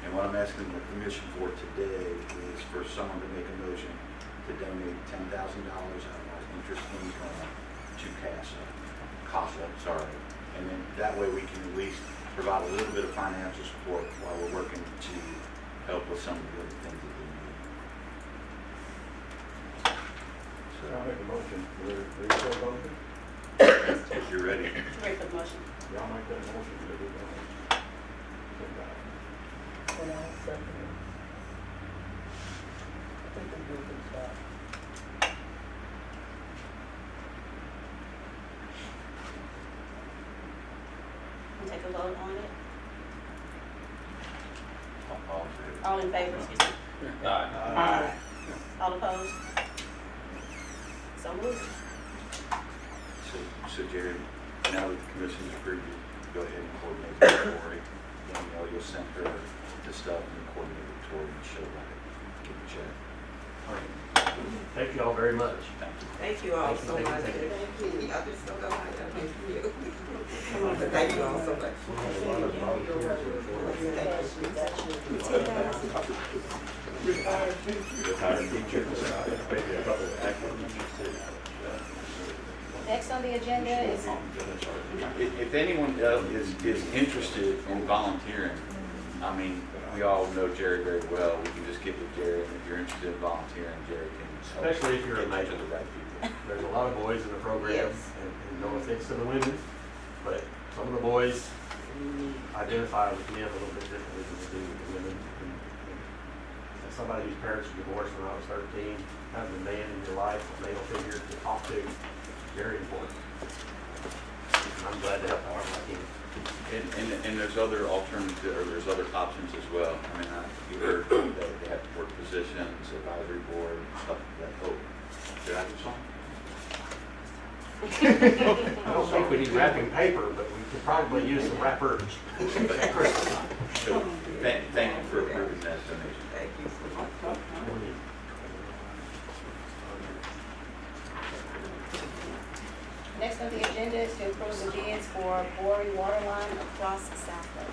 And what I'm asking the commission for today is for someone to make a motion to donate $10,000 out of our interest income to CASA, and then that way we can at least provide a little bit of financial support while we're working to help with some of the other things that we need. So I'll make a motion. Ready for a motion? if you're ready. Ready for the motion? Y'all make that motion. And I second it. I think I'm doing a good job. We'll take a vote on it. All All in favor, excuse me. Aye. All opposed? So moved. So Jared, now that the commission's approved it, go ahead and coordinate with Tori. Danielle, you'll send her the stuff and coordinate with Tori, and show that I could get the check. Thank you all very much. Thank you. Thank you all so much. Thank you. Thank you. Y'all just don't know how y'all thank you. But thank you all so much. We have a lot of volunteers Retired teacher. retired teachers, maybe a couple of active teachers too. Next on the agenda is, If anyone is interested in volunteering, I mean, we all know Jerry very well. We can just get with Jerry, and if you're interested in volunteering, Jerry can help. Especially if you're a get you major. to the right people. There's a lot of boys in the program, Yes. and no offense to the women, but some of the boys identify with men a little bit differently than they do with the women. And as somebody whose parents were divorced when I was 13, having a man in your life, a male figure to talk to, very important. And I'm glad to help out my team. And there's other alternative, or there's other options as well. I mean, you heard that they have work positions, advisory board, stuff like that. Oh, did I do something? I don't think we need wrapping paper, but we could probably use some wrappers. So, thank you for approving that donation. Thank you so much. next on the agenda is to approve the bids for boring water line across Southland.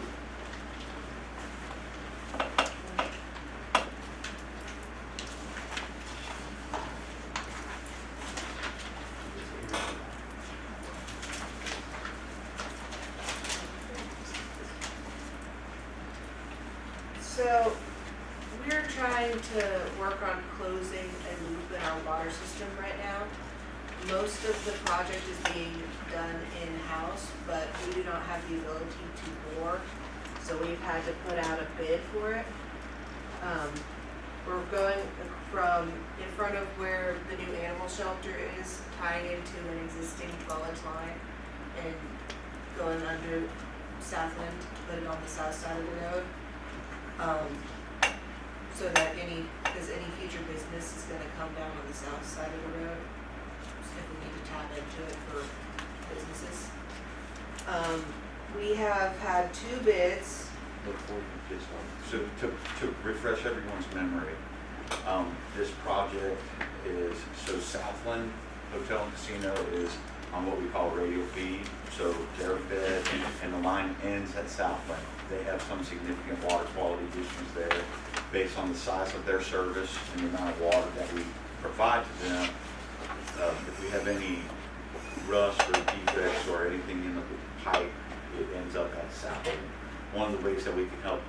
So, we're trying to work on closing a loop in our water system right now. Most of the project is being done in-house, but we do not have the ability to bore, so we've had to put out a bid for it. We're going from in front of where the new animal shelter is, tying into an existing 12-inch line and going under Southland, put it on the south side of the road. So that because any future business is gonna come down on the south side of the road, if we need to tap into it for businesses. We have had 2 bids. Before you get started, so to refresh everyone's memory, this project is, so Southland Hotel and Casino is on what we call radial feed, so they're fed and the line ends at Southland. They have some significant water quality issues there based on the size of their service and the amount of water that we provide to them. If we have any rust or defects or anything in the pipe, it ends up at Southland. One of the ways that we can help,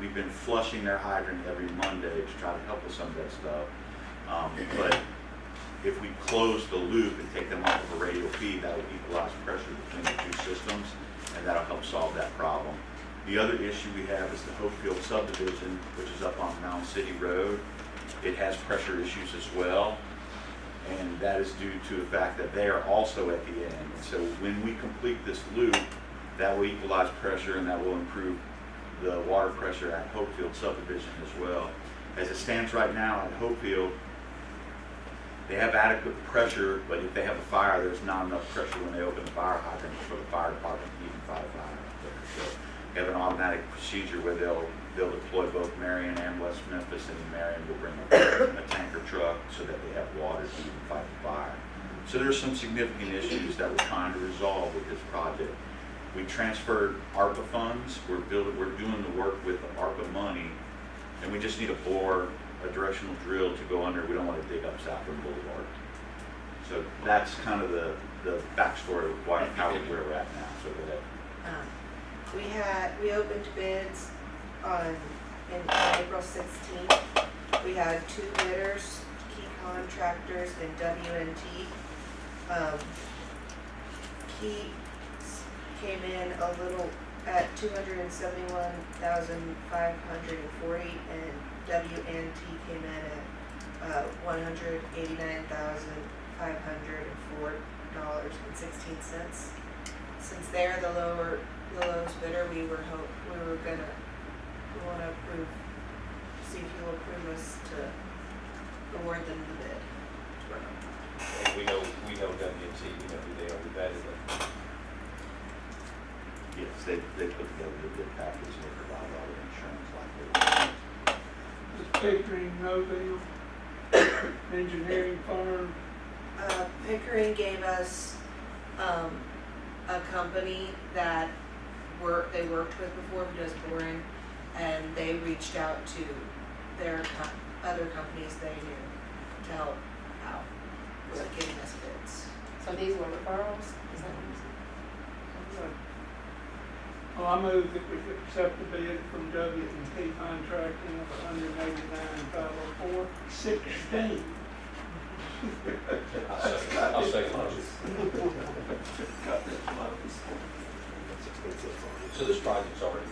we've been flushing their hydrant every Monday to try to help with some of that stuff. But if we close the loop and take them off of a radial feed, that will equalize pressure between the 2 systems, and that'll help solve that problem. The other issue we have is the Hopefield subdivision, which is up on Mound City Road. It has pressure issues as well, and that is due to the fact that they are also at the end. And so when we complete this loop, that will equalize pressure and that will improve the water pressure at Hopefield subdivision as well. As it stands right now at Hopefield, they have adequate pressure, but if they have a fire, there's not enough pressure when they open the fire hydrant for the fire department to even fight a fire up there. So we have an automatic procedure where they'll deploy both Marion and West Memphis, and Marion will bring a tanker truck so that they have water to even fight the fire. So there's some significant issues that we're trying to resolve with this project. We transferred ARPA funds. We're doing the work with the ARPA money, and we just need a bore, a directional drill to go under. We don't want to dig up Southland Boulevard. So that's kind of the backstory of where we're at now. So go ahead. We opened bids on April 16th. We had 2 bidders, Key Contractors and WNT. Key came in a little at $271,540, and WNT came in at $189,504.16. Since they're the lowest bidder, we want to see if you'll approve us to award them the bid. And we know WNT, we know who they are, we've added them. Yes, they put together a good package and they provide all the insurance like they Pickering know them? Engineering firm? Pickering gave us, a company that they worked with before who does boring, and they reached out to their other companies they knew to help out with getting us bids. So these were referrals? Is that what you said? Well, I move that we accept the bid from W&T Contracting of $189,504.16. I'll second that. So this project's already,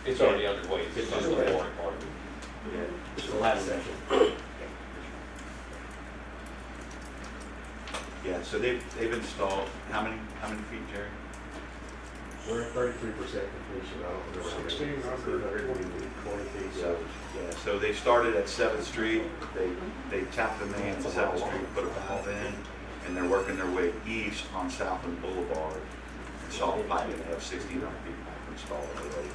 it's already underway, it's just the boring part of it. Yeah, this is the last section. Yeah, so they've installed, how many feet, Jerry? We're at 33% completion, I don't remember how many. 1,620 feet, so. Yeah, so they started at 7th Street, they tapped the main to 7th Street, put a valve in, and they're working their way east on Southland Boulevard. Installed pipe, and they have 1,600 feet pipe installed already.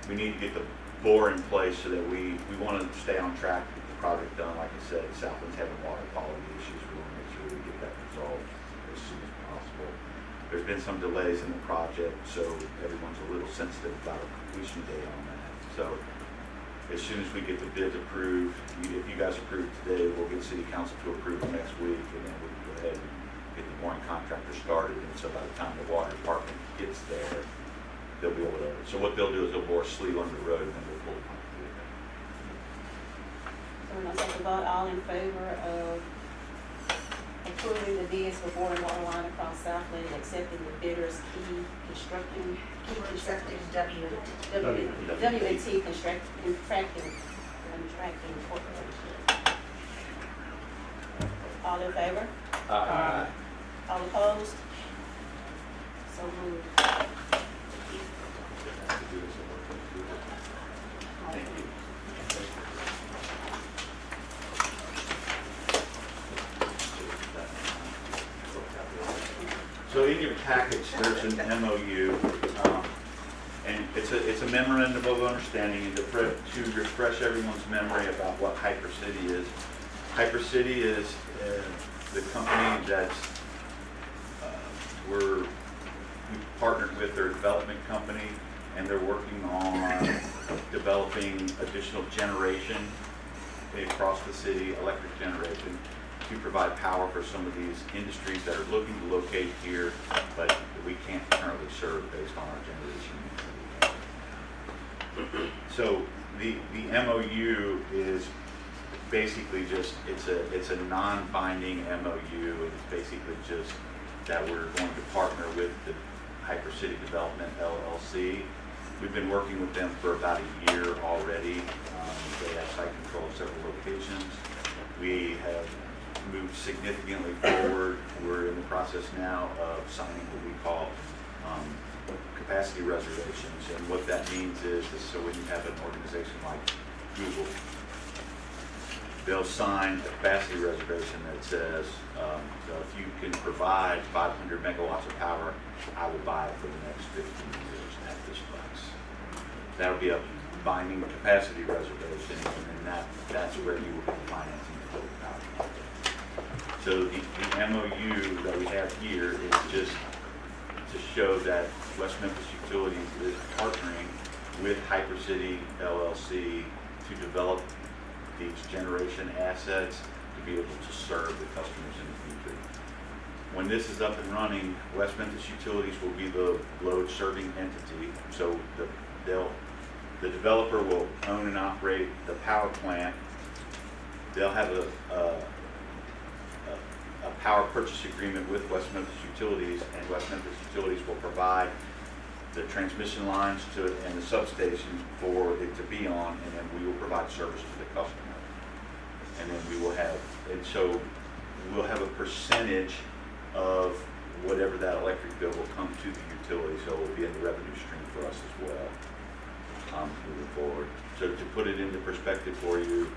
We need to get the bore in place so that we want to stay on track to get the project done. Like I said, Southland's having water quality issues, we want to make sure we get that resolved as soon as possible. There's been some delays in the project, so everyone's a little sensitive about a completion date on that. So as soon as we get the bids approved, if you guys approve today, we'll get city council to approve next week, and then we can go ahead and get the boring contractor started. And so by the time the water department gets there, they'll be able to, so what they'll do is they'll bore a sleeve under the road and then we'll pull the pump through it. So we're gonna take a vote, all in favor of approving the bids for boring water line across Southland and accepting the bidders key constructing. We're accepting W&T. W&T Contracting Corporation. All in favor? All opposed? So moved. Thank you. So in your package, there's an MOU, and it's a memorandum of understanding, and to refresh everyone's memory about what Hyper City is. Hyper City is the company that's we partnered with their development company, and they're working on developing additional generation across the city, electric generation, to provide power for some of these industries that are looking to locate here, but we can't currently serve based on our generation. So the MOU is basically just, it's a non-binding MOU, and it's basically just that we're going to partner with the Hyper City Development LLC. We've been working with them for about a year already. They have site control of several locations. We have moved significantly forward. We're in the process now of signing what we call capacity reservations. And what that means is so when you have an organization like Google, they'll sign a capacity reservation that says, so if you can provide 500 megawatts of power, I will buy it for the next 15 years at this price. That'll be a binding capacity reservation, and then that's where you will get the financing for the power project. So the MOU that we have here is just to show that West Memphis Utilities is partnering with Hyper City LLC to develop these generation assets to be able to serve the customers in the future. When this is up and running, West Memphis Utilities will be the load serving entity. So the developer will own and operate the power plant. They'll have a power purchase agreement with West Memphis Utilities, and West Memphis Utilities will provide the transmission lines to it and the substation for it to be on, and then we will provide service to the customer. And then we will have, and so we'll have a percentage of whatever that electric bill will come to the utility, so it will be in the revenue stream for us as well, moving forward. So to put it into perspective for you,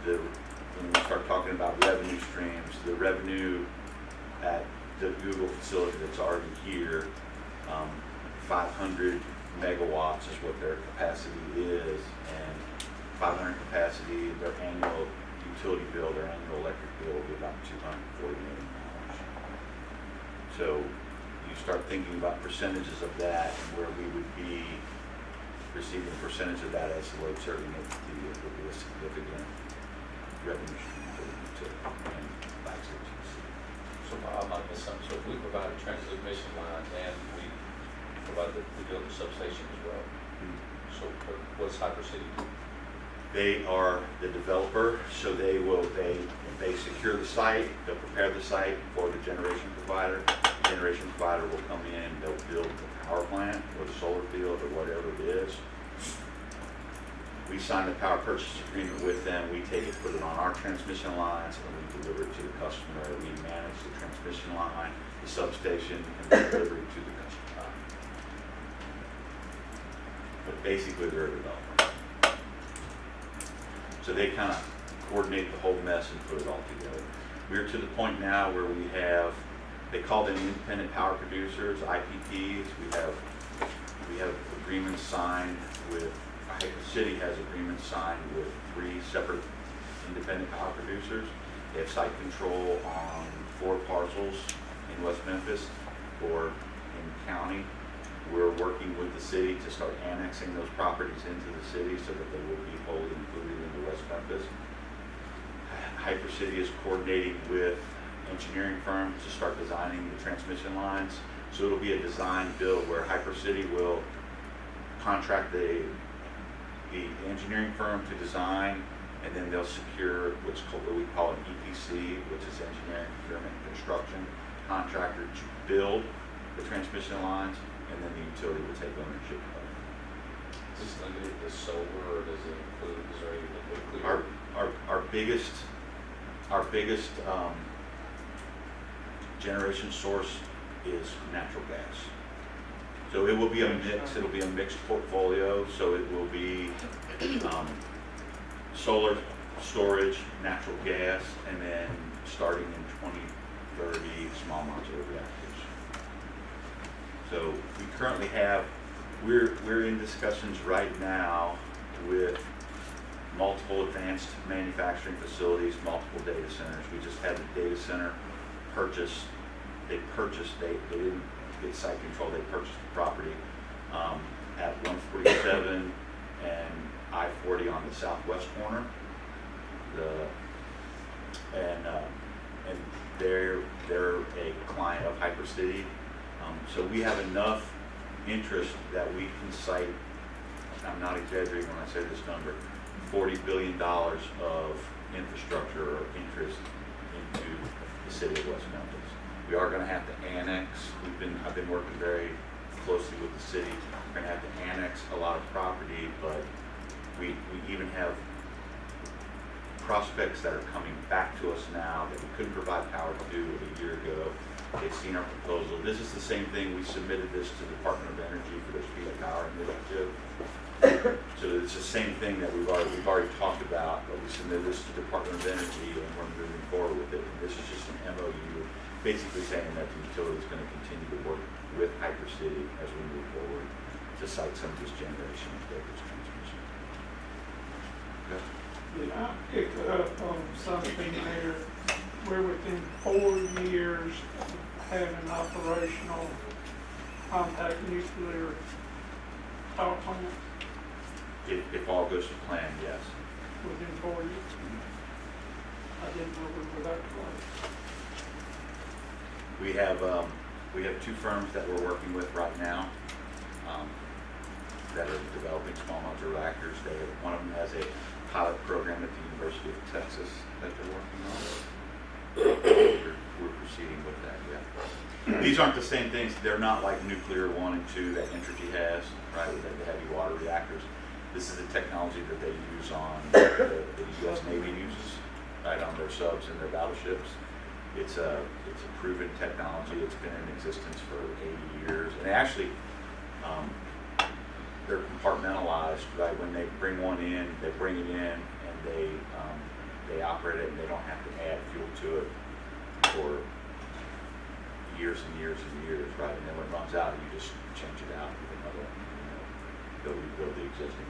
when we start talking about revenue streams, the revenue at the Google facility that's already here, 500 megawatts is what their capacity is, and 500 capacity, their annual utility bill, their annual electric bill will be about $240 million. So you start thinking about percentages of that and where we would be receiving a percentage of that as the load serving entity, it would be a significant revenue stream for the utility and actually to the city. So I might miss something. So if we provide a transmission line and we provide the build the substation as well. So what's Hyper City do? They are the developer, so they secure the site, they'll prepare the site for the generation provider. The generation provider will come in, they'll build the power plant or the solar field or whatever it is. We sign the power purchase agreement with them, we take it, put it on our transmission lines, and we deliver it to the customer. We manage the transmission line, the substation, and the delivery to the customer. But basically, they're a developer. So they kind of coordinate the whole mess and put it all together. We're to the point now where we have, they call them independent power producers, IPPs. We have agreements signed with, Hyper City has agreements signed with 3 separate independent power producers. They have site control on 4 parcels in West Memphis or in county. We're working with the city to start annexing those properties into the city so that they will be wholly included into West Memphis. Hyper City is coordinating with engineering firms to start designing the transmission lines. So it'll be a design build where Hyper City will contract the engineering firm to design, and then they'll secure what we call an EPC, which is engineering, procurement, and construction contractor to build the transmission lines, and then the utility will take ownership of it. Is this limited to solar, or does it include, is there anything that include? Our biggest generation source is natural gas. So it will be a mix, it'll be a mixed portfolio, so it will be solar, storage, natural gas, and then starting in 2030, small modular reactors. So we currently have, we're in discussions right now with multiple advanced manufacturing facilities, multiple data centers. We just had the data center purchase. They didn't get site control, they purchased the property at 147 and I-40 on the southwest corner. And they're a client of Hyper City. So we have enough interest that we can cite, I'm not exaggerating when I say this number, $40 billion of infrastructure or interest into the city of West Memphis. We are going to have to annex. I've been working very closely with the city. We're going to have to annex a lot of property, but we even have prospects that are coming back to us now that we couldn't provide power to a year ago. They've seen our proposal. This is the same thing. We submitted this to the Department of Energy for their speed of power initiative. So it's the same thing that we've already talked about, but we submitted this to the Department of Energy and we're moving forward with it. And this is just an MOU, basically saying that the utility is going to continue to work with Hyper City as we move forward to site some of this generation and build this transmission. Okay. Did I pick up on something there? We're within 4 years of having operational compact nuclear power plant If all goes to plan, yes. within 4 years. I didn't know we were that close. We have 2 firms that we're working with right now that are developing small modular reactors. One of them has a pilot program at the University of Texas that they're working on. We're proceeding with that, yeah. These aren't the same things. They're not like nuclear 1 and 2 that Entergy has, right, with the heavy water reactors. This is the technology that they use on, the U.S. Navy uses, right, on their subs and their battleships. It's a proven technology. It's been in existence for 80 years. And actually, they're compartmentalized, right? When they bring one in, they bring it in and they operate it and they don't have to add fuel to it for years and years and years, right? And then when it runs out, you just change it out with another one, they'll rebuild the existing.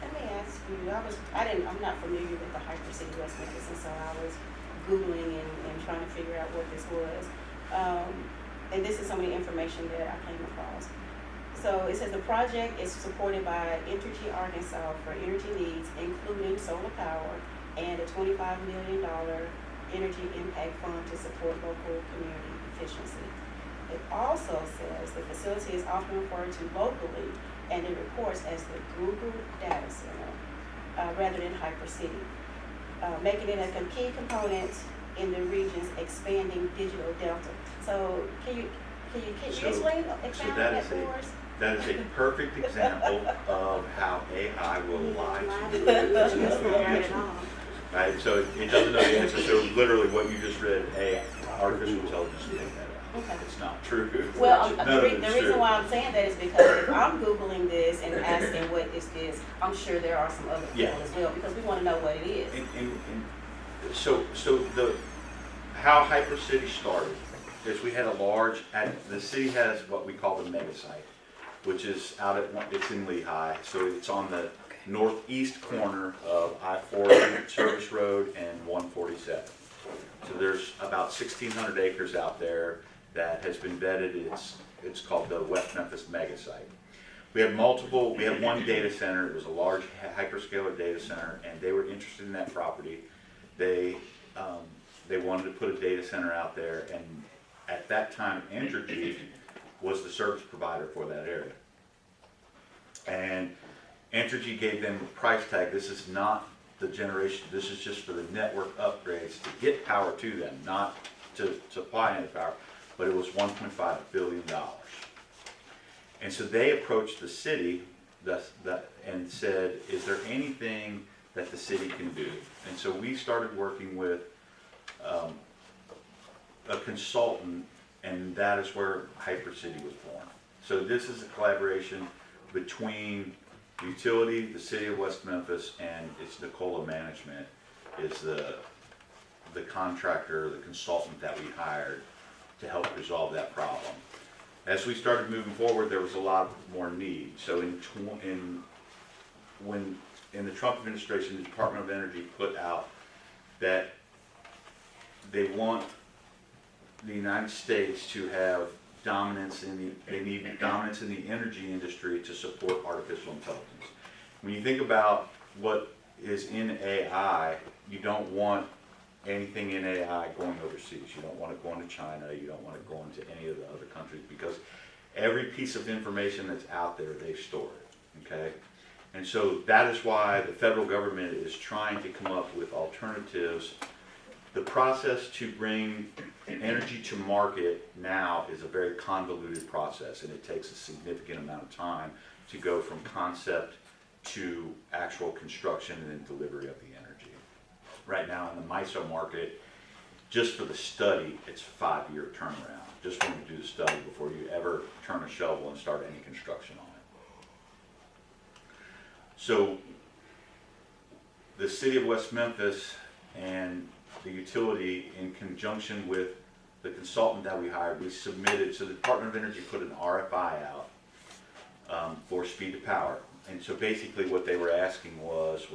Let me ask you. I'm not familiar with the Hyper City West Memphis, and so I was Googling and trying to figure out what this was. And this is some of the information that I came across. So it says the project is supported by Entergy Arkansas for energy needs, including solar power, and a $25 million energy impact fund to support local community efficiency. It also says the facility is often referred to locally and in reports as the Google Data Center rather than Hyper City, making it a key component in the region's expanding digital delta. So can you explain that for us? That is a perfect example of how AI will lie to you. Right, so it doesn't know the answer, so literally what you just read, artificial intelligence made that up. Okay. It's not true. Well, None the of it's reason true. why I'm saying that is because if I'm Googling this and asking what is this, I'm sure there are some other people Yeah. as well, because we want to know what it is. So how Hyper City started is we had the city has what we call the mega site, which is it's in Lehigh, so it's on the northeast corner of I-40 Service Road and 147. So there's about 1,600 acres out there that has been vetted. It's called the West Memphis mega site. We have one data center. It was a large hyperscaler data center, and they were interested in that property. They wanted to put a data center out there, and at that time, Entergy was the service provider for that area. And Entergy gave them a price tag. This is not the generation, this is just for the network upgrades to get power to them, not to supply any power, but it was $1.5 billion. And so they approached the city and said, is there anything that the city can do? And so we started working with a consultant, and that is where Hyper City was born. So this is a collaboration between the utility, the city of West Memphis, and it's Nicola Management is the contractor, the consultant that we hired to help resolve that problem. As we started moving forward, there was a lot more need. So in the Trump administration, the Department of Energy put out that they want the United States to have they need dominance in the energy industry to support artificial intelligence. When you think about what is in AI, you don't want anything in AI going overseas. You don't want it going to China. You don't want it going to any of the other countries, because every piece of information that's out there, they store it, okay? And so that is why the federal government is trying to come up with alternatives. The process to bring energy to market now is a very convoluted process, and it takes a significant amount of time to go from concept to actual construction and then delivery of the energy. Right now in the MISO market, just for the study, it's a 5-year turnaround, just when you do the study before you ever turn a shovel and start any construction on it. So the city of West Memphis and the utility, in conjunction with the consultant that we hired, we submitted, so the Department of Energy put an RFI out for speed to power. And so basically what they were asking was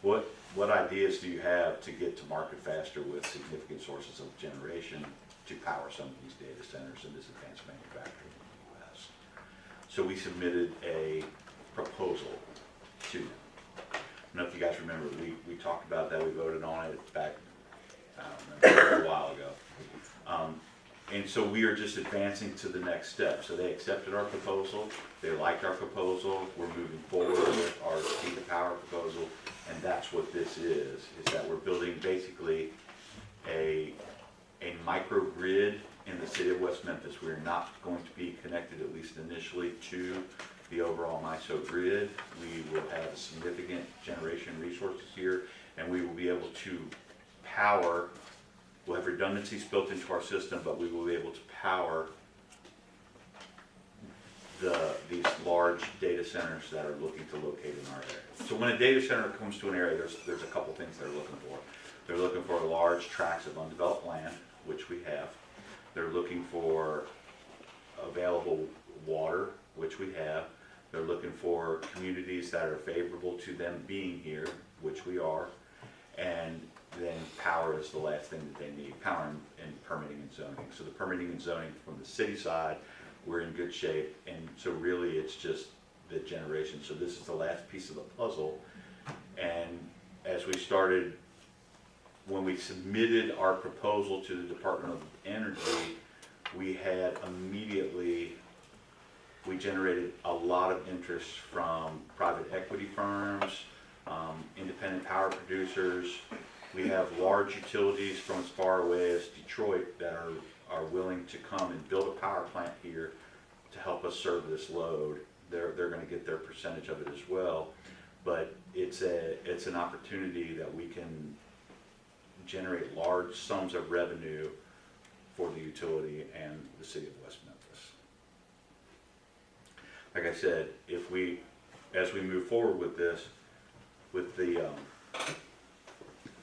what ideas do you have to get to market faster with significant sources of generation to power some of these data centers and this advanced manufacturing in the U.S. So we submitted a proposal to them. I don't know if you guys remember, we talked about that, we voted on it back, I don't remember, a while ago. And so we are just advancing to the next step. So they accepted our proposal, they liked our proposal, we're moving forward with our speed to power proposal, and that's what this is that we're building basically a microgrid in the city of West Memphis. We're not going to be connected, at least initially, to the overall MISO grid. We will have significant generation resources here, and we will be able to power. We'll have redundancies built into our system, but we will be able to power these large data centers that are looking to locate in our area. So when a data center comes to an area, there's a couple things they're looking for. They're looking for large tracts of undeveloped land, which we have. They're looking for available water, which we have. They're looking for communities that are favorable to them being here, which we are. And then power is the last thing that they need, power and permitting and zoning. So the permitting and zoning from the city side, we're in good shape. And so really it's just the generation. So this is the last piece of the puzzle. And as we started, when we submitted our proposal to the Department of Energy, we had immediately, we generated a lot of interest from private equity firms, independent power producers. We have large utilities from as far away as Detroit that are willing to come and build a power plant here to help us serve this load. They're going to get their percentage of it as well, but it's an opportunity that we can generate large sums of revenue for the utility and the city of West Memphis. Like I said, as we move forward with this, with the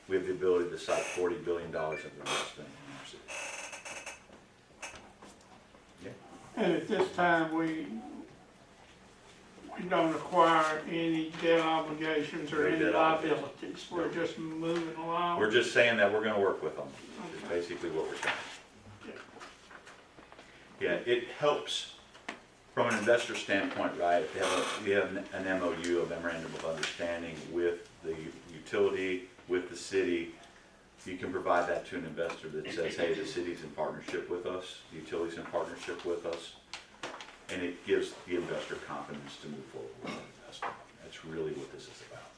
we have the ability to cite $40 billion of investment in our city. Yeah. And at this time, we don't acquire any debt obligations or No any debt obligations. liabilities. We're No. just moving along. We're just saying that we're going to work with them. Is Okay. basically what we're saying. Okay. Yeah, it helps from an investor standpoint, right? We have an MOU, a memorandum of understanding with the utility, with the city. You can provide that to an investor that says, hey, the city's in partnership with us, the utility's in partnership with us, and it gives the investor confidence to move forward with the investment. That's really what this is about.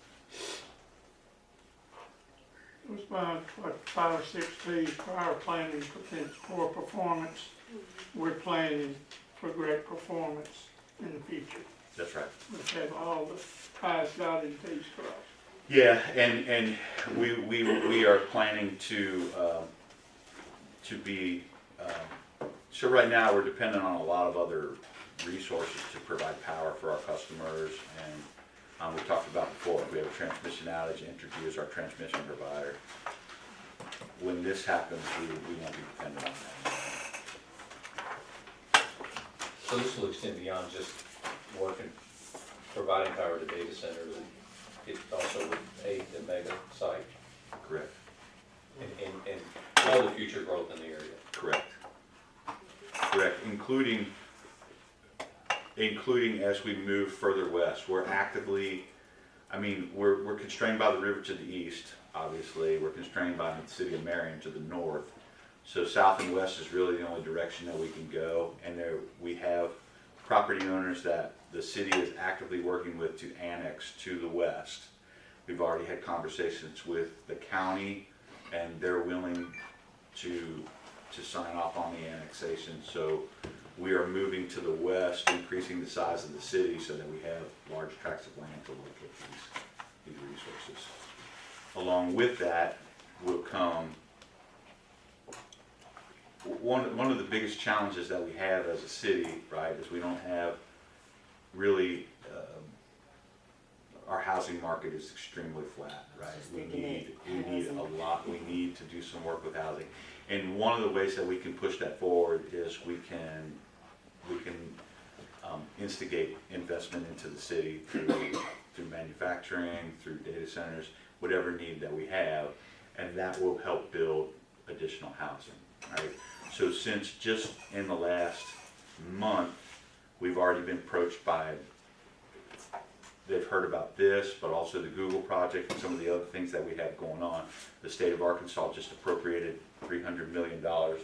It was about, 5 or 6 days prior planning for poor performance. We're planning for great performance in the future. That's right. We have all the I's dotted and T's crossed. Yeah, and we are planning to be, so right now we're dependent on a lot of other resources to provide power for our customers, and we talked about before, if we have a transmission outage, Entergy is our transmission provider. When this happens, we won't be dependent on that. So this will extend beyond just working, providing power to data centers, and it also would aid the mega site Correct. and all the future growth in the area. Correct. Correct, including as we move further west. We're actively, we're constrained by the river to the east, obviously. We're constrained by the city of Marion to the north. So south and west is really the only direction that we can go. And there we have property owners that the city is actively working with to annex to the west. We've already had conversations with the county, and they're willing to sign off on the annexation. So we are moving to the west, increasing the size of the city so that we have large tracts of land to locate these resources. Along with that will come one of the biggest challenges that we have as a city, right, is we don't have really, our housing market is extremely flat, right? We need a lot, we need to do some work with housing. And one of the ways that we can push that forward is we can instigate investment into the city through manufacturing, through data centers, whatever need that we have, and that will help build additional housing, right? So since just in the last month, we've already been approached by, they've heard about this, but also the Google project and some of the other things that we have going on. The state of Arkansas just appropriated $300 million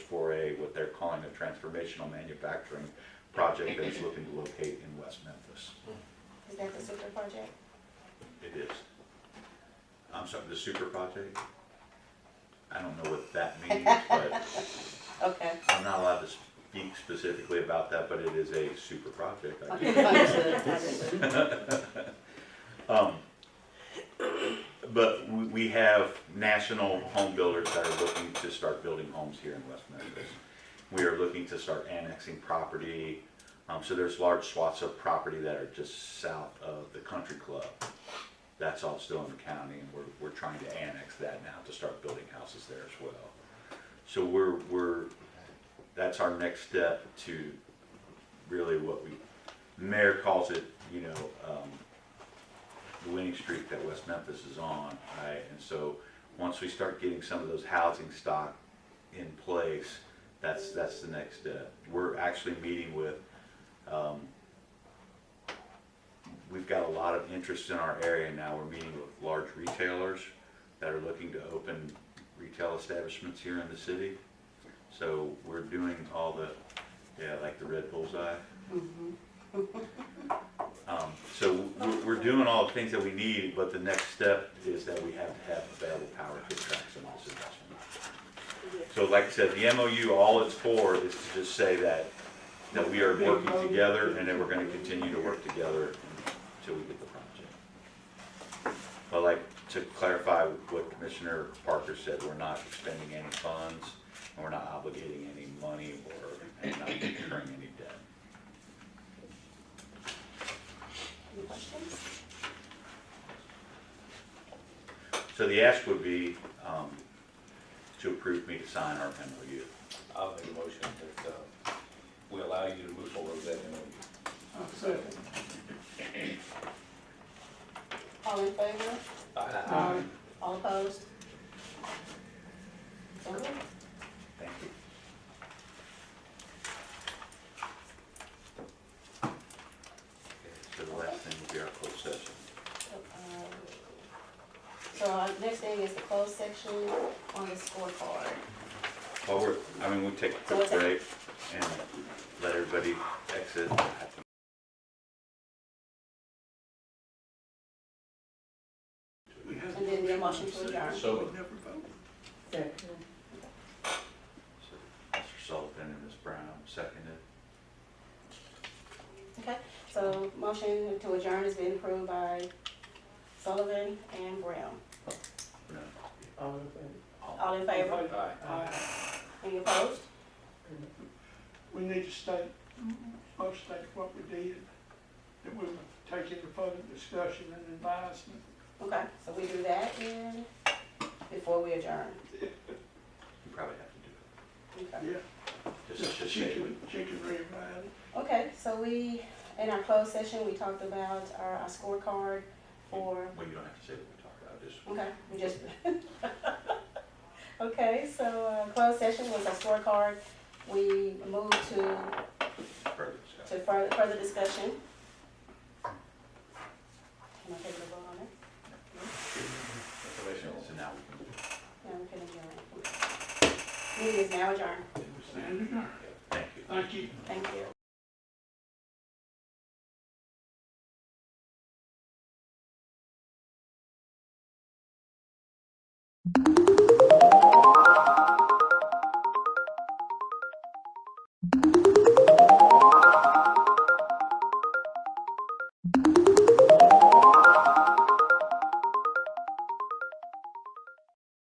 for what they're calling a transformational manufacturing project that is looking to locate in West Memphis. Is that the super project? It is. I'm sorry, the super project? I don't know what that means, but Okay. I'm not allowed to speak specifically about that, but it is a super project. I guess. Okay, understood. But we have national home builders that are looking to start building homes here in West Memphis. We are looking to start annexing property. So there's large swaths of property that are just south of the country club. That's all still in the county, and we're trying to annex that now to start building houses there as well. So that's our next step to really what the mayor calls it you know, the winning streak that West Memphis is on, right? And so, once we start getting some of those housing stock in place, that's the next step. We're actually meeting with, we've got a lot of interest in our area now. We're meeting with large retailers that are looking to open retail establishments here in the city. So we're doing all the, like the red bullseye. So we're doing all the things that we need, but the next step is that we have to have available power to attract some of this investment. So like I said, the MOU, all it's for is to just say that we are working together and that we're going to continue to work together until we get the project. But like to clarify what Commissioner Parker said, we're not expending any funds and we're not obligating any money or not incurring any debt. Any questions? So the ask would be to approve me to sign our MOU. I'll make a motion that we allow you to move forward with that MOU. Second. All in favor? Aye. All opposed? So moved. Thank you. Okay, so the last thing will be our closed session. So our next thing is the closed section on the scorecard. Well, we take a So quick what's that? break and let everybody exit. And then the motion to adjourn. So, Mr. Sullivan and Ms. Brown seconded. Okay, so motion to adjourn has been approved by Sullivan and Brown. No. All in favor? aye. Any opposed? We need to state, most state what we did, that we will take into further discussion and advisement. Okay, so we do that in, before we adjourn. You probably have to do it. Okay. Yeah, Just she say can rewrite it. Okay, so we, in our closed session, we talked about our scorecard for, Well, you don't have to say what we talked about, just. okay, we just, okay, so closed session was our scorecard. We moved to Further discussion. further discussion. Can I take a vote on it? So now we can. No, we can adjourn. Meeting is now adjourned. Thank you. Thank you. Thank you.